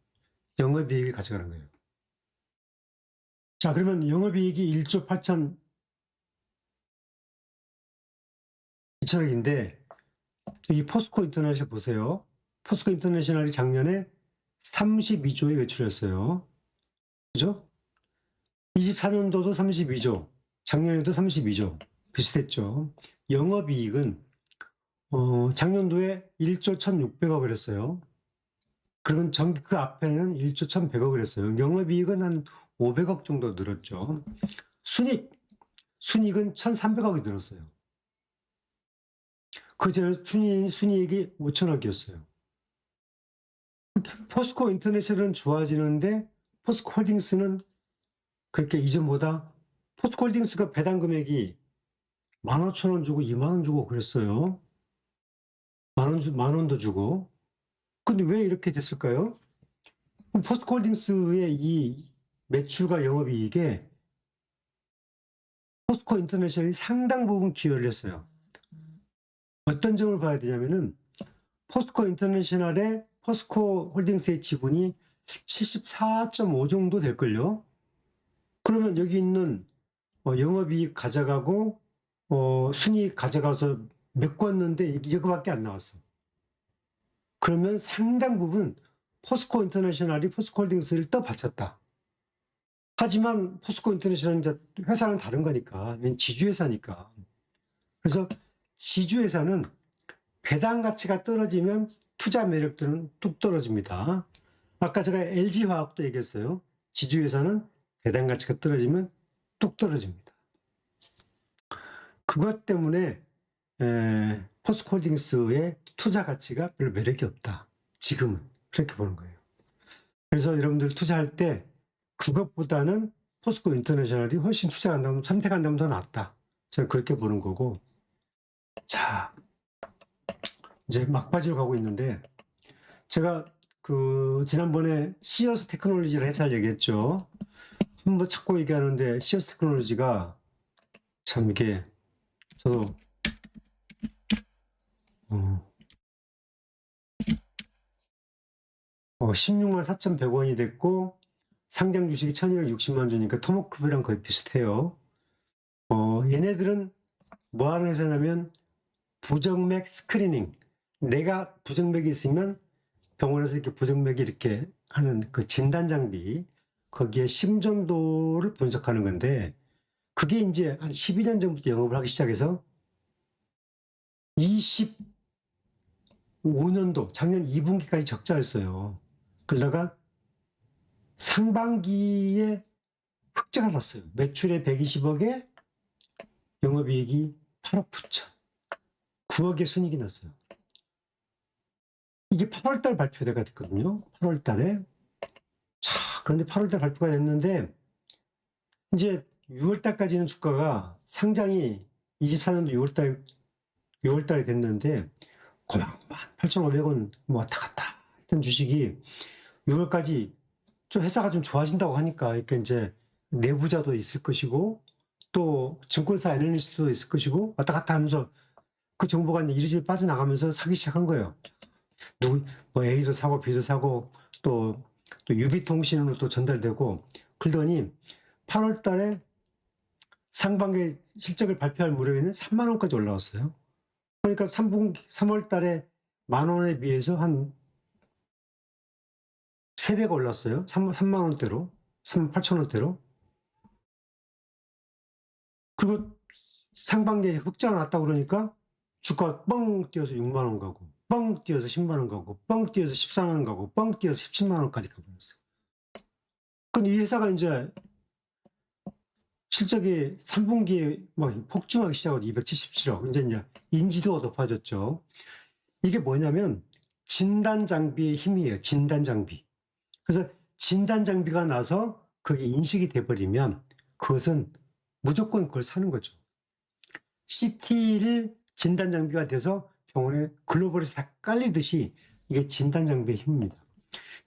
Speaker 1: 영업이익을 가져가는 거예요. 자, 그러면 영업이익이 1조 8천 2천억인데 이 포스코 인터내셔널 보세요. 포스코 인터내셔널이 작년에 32조의 매출이었어요. 그죠? 24년도도 32조, 작년에도 32조 비슷했죠. 영업이익은 작년도에 1조 1,600억을 했어요. 그러면 그 앞에는 1조 1,100억을 했어요. 영업이익은 한 500억 정도 늘었죠. 순이익은 1,300억이 늘었어요. 그 전에 순이익이 5천억이었어요. 포스코 인터내셔널은 좋아지는데 포스코 홀딩스는 그렇게 이전보다 포스코 홀딩스가 배당 금액이 15,000원 주고 2만 원 주고 그랬어요. 만 원도 주고. 근데 왜 이렇게 됐을까요? 포스코 홀딩스의 이 매출과 영업이익에 포스코 인터내셔널이 상당 부분 기여를 했어요. 어떤 점을 봐야 되냐면은 포스코 인터내셔널의 포스코 홀딩스의 지분이 74.5 정도 될걸요. 그러면 여기 있는 영업이익 가져가고 순이익 가져가서 메꿨는데 이거밖에 안 나왔어. 그러면 상당 부분 포스코 인터내셔널이 포스코 홀딩스를 떠받쳤다. 하지만 포스코 인터내셔널은 이제 회사는 다른 거니까, 지주회사니까. 그래서 지주회사는 배당 가치가 떨어지면 투자 매력들은 뚝 떨어집니다. 아까 제가 LG화학도 얘기했어요. 지주회사는 배당 가치가 떨어지면 뚝 떨어집니다. 그것 때문에 포스코 홀딩스의 투자 가치가 별 매력이 없다. 지금은 그렇게 보는 거예요. 그래서 여러분들 투자할 때 그것보다는 포스코 인터내셔널이 훨씬 선택한다면 더 낫다. 저는 그렇게 보는 거고. 자, 이제 막바지로 가고 있는데 제가 지난번에 시어스 테크놀로지를 회사를 얘기했죠. 한번 찾고 얘기하는데 시어스 테크놀로지가 참 이게 저도 16만 4,100원이 됐고 상장 주식이 1,260만 주니까 토모크비랑 거의 비슷해요. 얘네들은 뭐 하는 회사냐면 부정맥 스크리닝. 내가 부정맥이 있으면 병원에서 이렇게 부정맥이 이렇게 하는 그 진단 장비, 거기에 심전도를 분석하는 건데, 그게 이제 한 12년 전부터 영업을 하기 시작해서 25년도, 작년 2분기까지 적자였어요. 그러다가 상반기에 흑자가 났어요. 매출에 120억에 영업이익이 8억 9천. 9억의 순이익이 났어요. 이게 8월달 발표가 됐거든요. 8월달에. 자, 그런데 8월달 발표가 됐는데 이제 6월달까지는 주가가 상장이 24년도 6월달에 됐는데 고만고만 8,500원 뭐 왔다 갔다 했던 주식이 6월까지 좀 회사가 좀 좋아진다고 하니까 이렇게 이제 내부자도 있을 것이고 또 증권사 애널리스트도 있을 것이고 왔다 갔다 하면서 그 정보가 이제 이리저리 빠져나가면서 사기 시작한 거예요. 뭐 A도 사고 B도 사고 또 유비통신으로 또 전달되고 그러더니 8월 달에 상반기 실적을 발표할 무렵에는 3만 원까지 올라왔어요. 그러니까 3월 달에 10,000원에 비해서 한 3배가 올랐어요. 3만 원대로, 38,000원대로. 그리고 상반기에 흑자가 났다 그러니까 주가가 뻥 뛰어서 6만 원 가고, 뻥 뛰어서 10만 원 가고, 뻥 뛰어서 14만 원 가고, 뻥 뛰어서 17만 원까지 가버렸어요. 그럼 이 회사가 이제 실적이 3분기에 막 폭증하기 시작하고 277억. 이제 인지도가 높아졌죠. 이게 뭐냐면 진단 장비의 힘이에요. 진단 장비. 그래서 진단 장비가 나서 그게 인식이 돼버리면 그것은 무조건 그걸 사는 거죠. CT를 진단 장비가 돼서 병원에 글로벌에서 다 깔리듯이 이게 진단 장비의 힘입니다.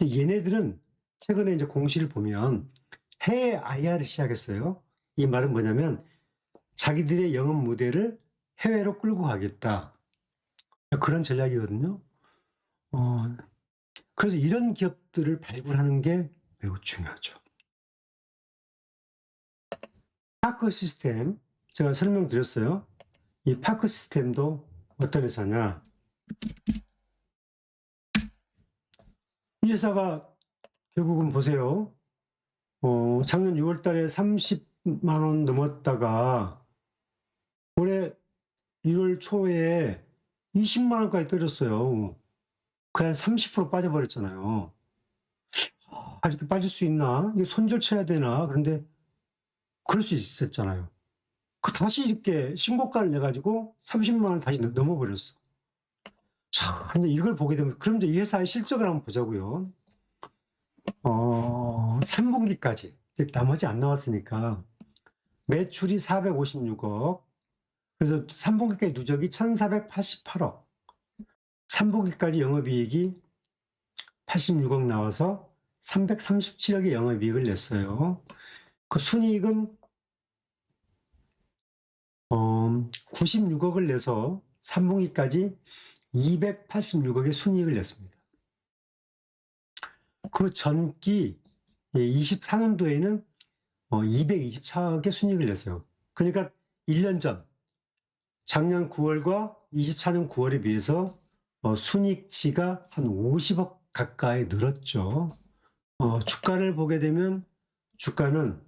Speaker 1: 얘네들은 최근에 이제 공시를 보면 해외 IR을 시작했어요. 이 말은 뭐냐면 자기들의 영업 모델을 해외로 끌고 가겠다. 그런 전략이거든요. 그래서 이런 기업들을 발굴하는 게 매우 중요하죠. 파크 시스템, 제가 설명드렸어요. 이 파크 시스템도 어떤 회사냐. 이 회사가 결국은 보세요. 작년 6월 달에 30만 원 넘었다가 올해 1월 초에 20만 원까지 떨어졌어요. 그냥 30% 빠져버렸잖아요. 이렇게 빠질 수 있나? 이거 손절 쳐야 되나? 그런데 그럴 수 있었잖아요. 다시 이렇게 신고가를 내가지고 30만 원 다시 넘어버렸어. 자, 근데 이걸 보게 되면, 그럼 이제 이 회사의 실적을 한번 보자고요. 3분기까지. 나머지 안 나왔으니까. 매출이 456억. 그래서 3분기까지 누적이 1,488억. 3분기까지 영업이익이 86억 나와서 337억의 영업이익을 냈어요. 그 순이익은 96억을 내서 3분기까지 286억의 순이익을 냈습니다. 그 전기 24년도에는 224억의 순이익을 냈어요. 그러니까 1년 전 작년 9월과 24년 9월에 비해서 순이익치가 한 50억 가까이 늘었죠. 주가를 보게 되면 주가는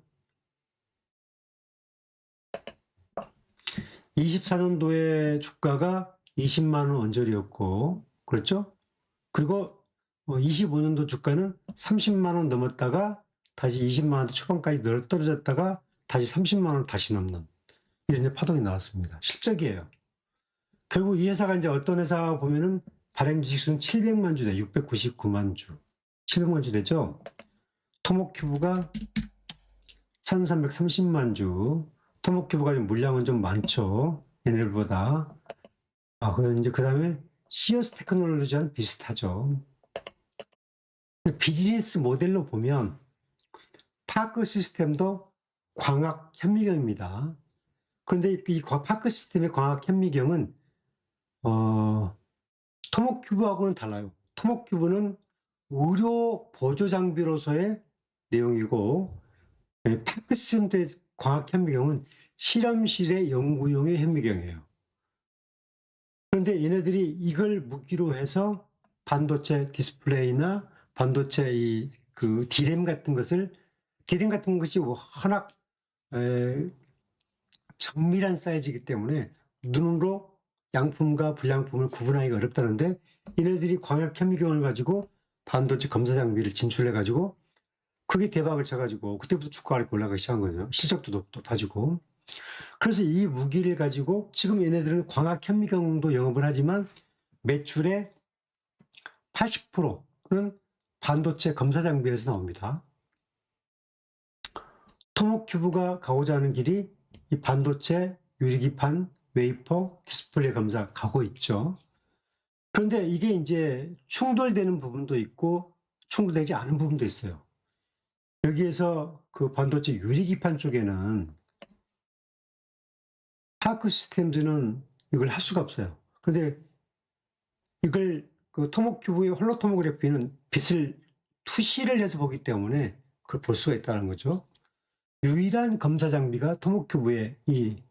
Speaker 1: 24년도에 주가가 20만 원 언저리였고, 그렇죠? 그리고 25년도 주가는 30만 원 넘었다가 다시 20만 원 초반까지 떨어졌다가 다시 30만 원 다시 넘는 이런 파동이 나왔습니다. 실적이에요. 결국 이 회사가 이제 어떤 회사 보면은 발행 주식수는 700만 주대, 699만 주, 700만 주 되죠. 토목큐브가 1330만 주. 토목큐브가 물량은 좀 많죠. 얘네들보다. 그 다음에 시어스 테크놀로지와는 비슷하죠. 비즈니스 모델로 보면 파크 시스템도 광학 현미경입니다. 그런데 이 파크 시스템의 광학 현미경은 토목큐브하고는 달라요. 토목큐브는 의료 보조 장비로서의 내용이고, 파크 시스템의 광학 현미경은 실험실의 연구용의 현미경이에요. 그런데 얘네들이 이걸 무기로 해서 반도체 디스플레이나 반도체 그 디램 같은 것이 워낙 정밀한 사이즈이기 때문에 눈으로 양품과 불량품을 구분하기가 어렵다는데, 얘네들이 광학 현미경을 가지고 반도체 검사 장비를 진출해 가지고 그게 대박을 쳐가지고 그때부터 주가가 이렇게 올라가기 시작한 거죠. 실적도 높아지고. 그래서 이 무기를 가지고 지금 얘네들은 광학 현미경도 영업을 하지만 매출의 80%는 반도체 검사 장비에서 나옵니다. 토목큐브가 가고자 하는 길이 이 반도체 유리기판, 웨이퍼, 디스플레이 검사 가고 있죠. 그런데 이게 이제 충돌되는 부분도 있고 충돌되지 않은 부분도 있어요. 여기에서 그 반도체 유리기판 쪽에는 파크 시스템즈는 이걸 할 수가 없어요. 그런데 이걸 그 토목큐브의 홀로토모그래피는 빛을 투시를 해서 보기 때문에 그걸 볼 수가 있다는 거죠. 유일한 검사 장비가 토목큐브의 이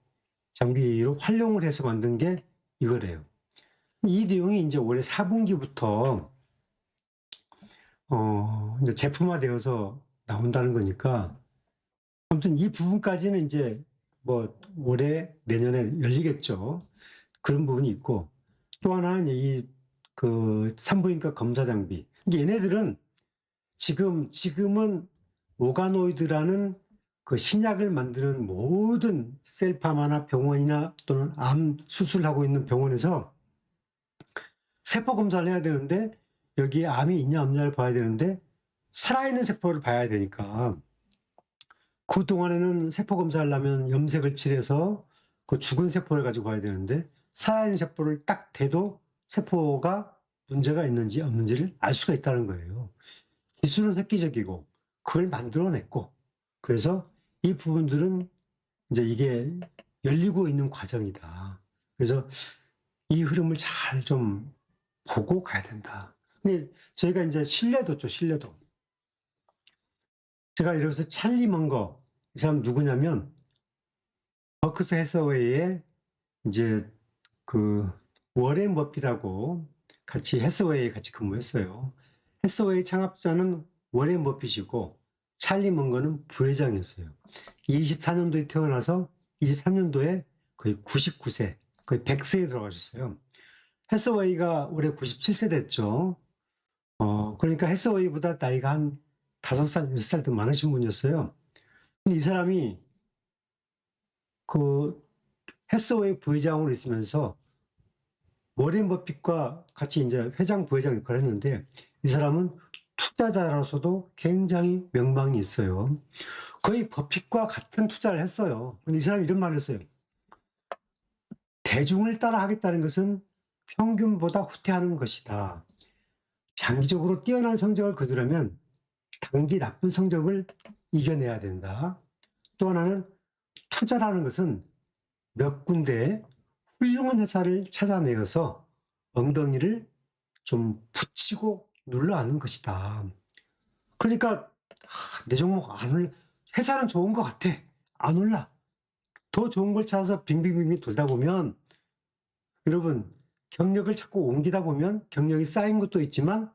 Speaker 1: 장비로 활용을 해서 만든 게 이거래요. 이 내용이 이제 올해 4분기부터 이제 제품화되어서 나온다는 거니까 아무튼 이 부분까지는 이제 뭐 올해 내년에 열리겠죠. 그런 부분이 있고 또 하나는 그 산부인과 검사 장비. 얘네들은 지금은 오가노이드라는 그 신약을 만드는 모든 셀파마나 병원이나 또는 암 수술하고 있는 병원에서 세포 검사를 해야 되는데 여기에 암이 있냐 없냐를 봐야 되는데 살아있는 세포를 봐야 되니까 그동안에는 세포 검사를 하면 염색을 칠해서 그 죽은 세포를 가지고 봐야 되는데 살아있는 세포를 딱 대도 세포가 문제가 있는지 없는지를 알 수가 있다는 거예요. 기술은 획기적이고 그걸 만들어냈고 그래서 이 부분들은 이제 이게 열리고 있는 과정이다. 그래서 이 흐름을 잘 좀 보고 가야 된다. 근데 저희가 이제 신뢰도죠, 신뢰도. 제가 이러면서 찰리 먼거, 이 사람 누구냐면, 버크스 해서웨이의 이제 그 워렌 버핏하고 같이 해서웨이에 같이 근무했어요. 해서웨이 창업자는 워렌 버핏이고, 찰리 먼거는 부회장이었어요. 24년도에 태어나서 23년도에 거의 99세, 거의 100세에 들어가셨어요. 해서웨이가 올해 97세 됐죠. 그러니까 해서웨이보다 나이가 한 5살, 10살 더 많으신 분이었어요. 근데 이 사람이 그 해서웨이 부회장으로 있으면서 워렌 버핏과 같이 이제 회장, 부회장 역할을 했는데 이 사람은 투자자로서도 굉장히 명망이 있어요. 거의 버핏과 같은 투자를 했어요. 근데 이 사람이 이런 말을 했어요. 대중을 따라 하겠다는 것은 평균보다 후퇴하는 것이다. 장기적으로 뛰어난 성적을 거두려면 단기 나쁜 성적을 이겨내야 된다. 또 하나는 투자라는 것은 몇 군데 훌륭한 회사를 찾아내어서 엉덩이를 좀 붙이고 눌러앉는 것이다. 그러니까 내 종목 안 올라. 회사는 좋은 것 같아. 안 올라. 더 좋은 걸 찾아서 빙빙빙 돌다 보면 여러분 경력을 자꾸 옮기다 보면 경력이 쌓인 것도 있지만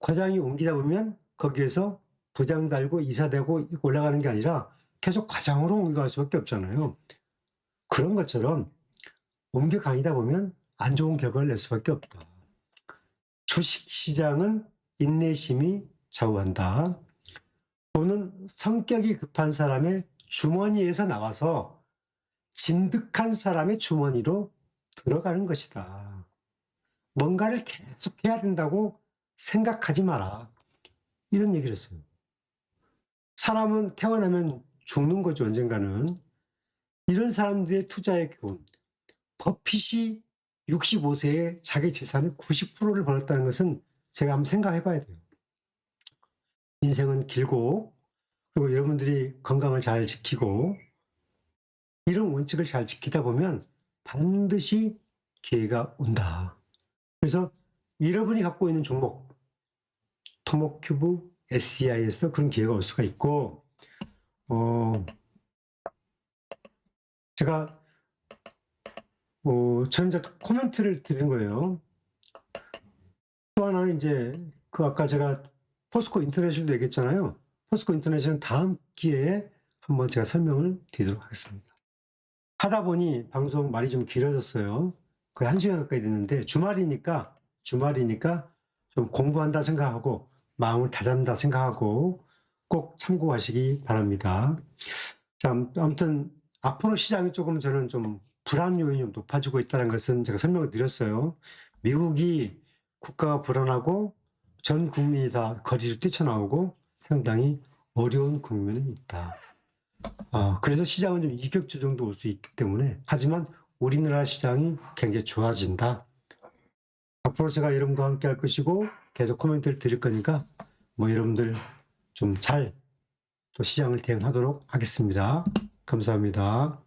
Speaker 1: 과장이 옮기다 보면 거기에서 부장 달고 이사 되고 올라가는 게 아니라 계속 과장으로 옮겨갈 수밖에 없잖아요. 그런 것처럼 옮겨가니다 보면 안 좋은 결과를 낼 수밖에 없다. 주식시장은 인내심이 좌우한다. 돈은 성격이 급한 사람의 주머니에서 나와서 진득한 사람의 주머니로 들어가는 것이다. 뭔가를 계속 해야 된다고 생각하지 마라. 이런 얘기를 했어요. 사람은 태어나면 죽는 거죠, 언젠가는. 이런 사람들의 투자의 교훈. 버핏이 65세에 자기 재산의 90%를 벌었다는 것은 제가 한번 생각해 봐야 돼요. 인생은 길고, 그리고 여러분들이 건강을 잘 지키고, 이런 원칙을 잘 지키다 보면 반드시 기회가 온다. 그래서 여러분이 갖고 있는 종목, 토목큐브, SCI에서 그런 기회가 올 수가 있고, 제가, 저는 이제 코멘트를 드린 거예요. 또 하나는 이제, 아까 제가 포스코 인터내셔널도 얘기했잖아요. 포스코 인터내셔널 다음 기회에 한번 제가 설명을 드리도록 하겠습니다. 하다 보니 방송 말이 좀 길어졌어요. 거의 1시간 가까이 됐는데, 주말이니까 좀 공부한다 생각하고, 마음을 다잡는다 생각하고, 꼭 참고하시기 바랍니다. 자, 아무튼, 앞으로 시장이 조금 저는 좀 불안 요인이 좀 높아지고 있다는 것은 제가 설명을 드렸어요. 미국이 국가가 불안하고 전 국민이 다 거리로 뛰쳐나오고 상당히 어려운 국면에 있다. 그래서 시장은 좀 이격주 정도 올 수 있기 때문에 하지만 우리나라 시장이 굉장히 좋아진다. 앞으로 제가 여러분과 함께 할 것이고 계속 코멘트를 드릴 거니까 뭐 여러분들 좀 잘 또 시장을 대응하도록 하겠습니다. 감사합니다.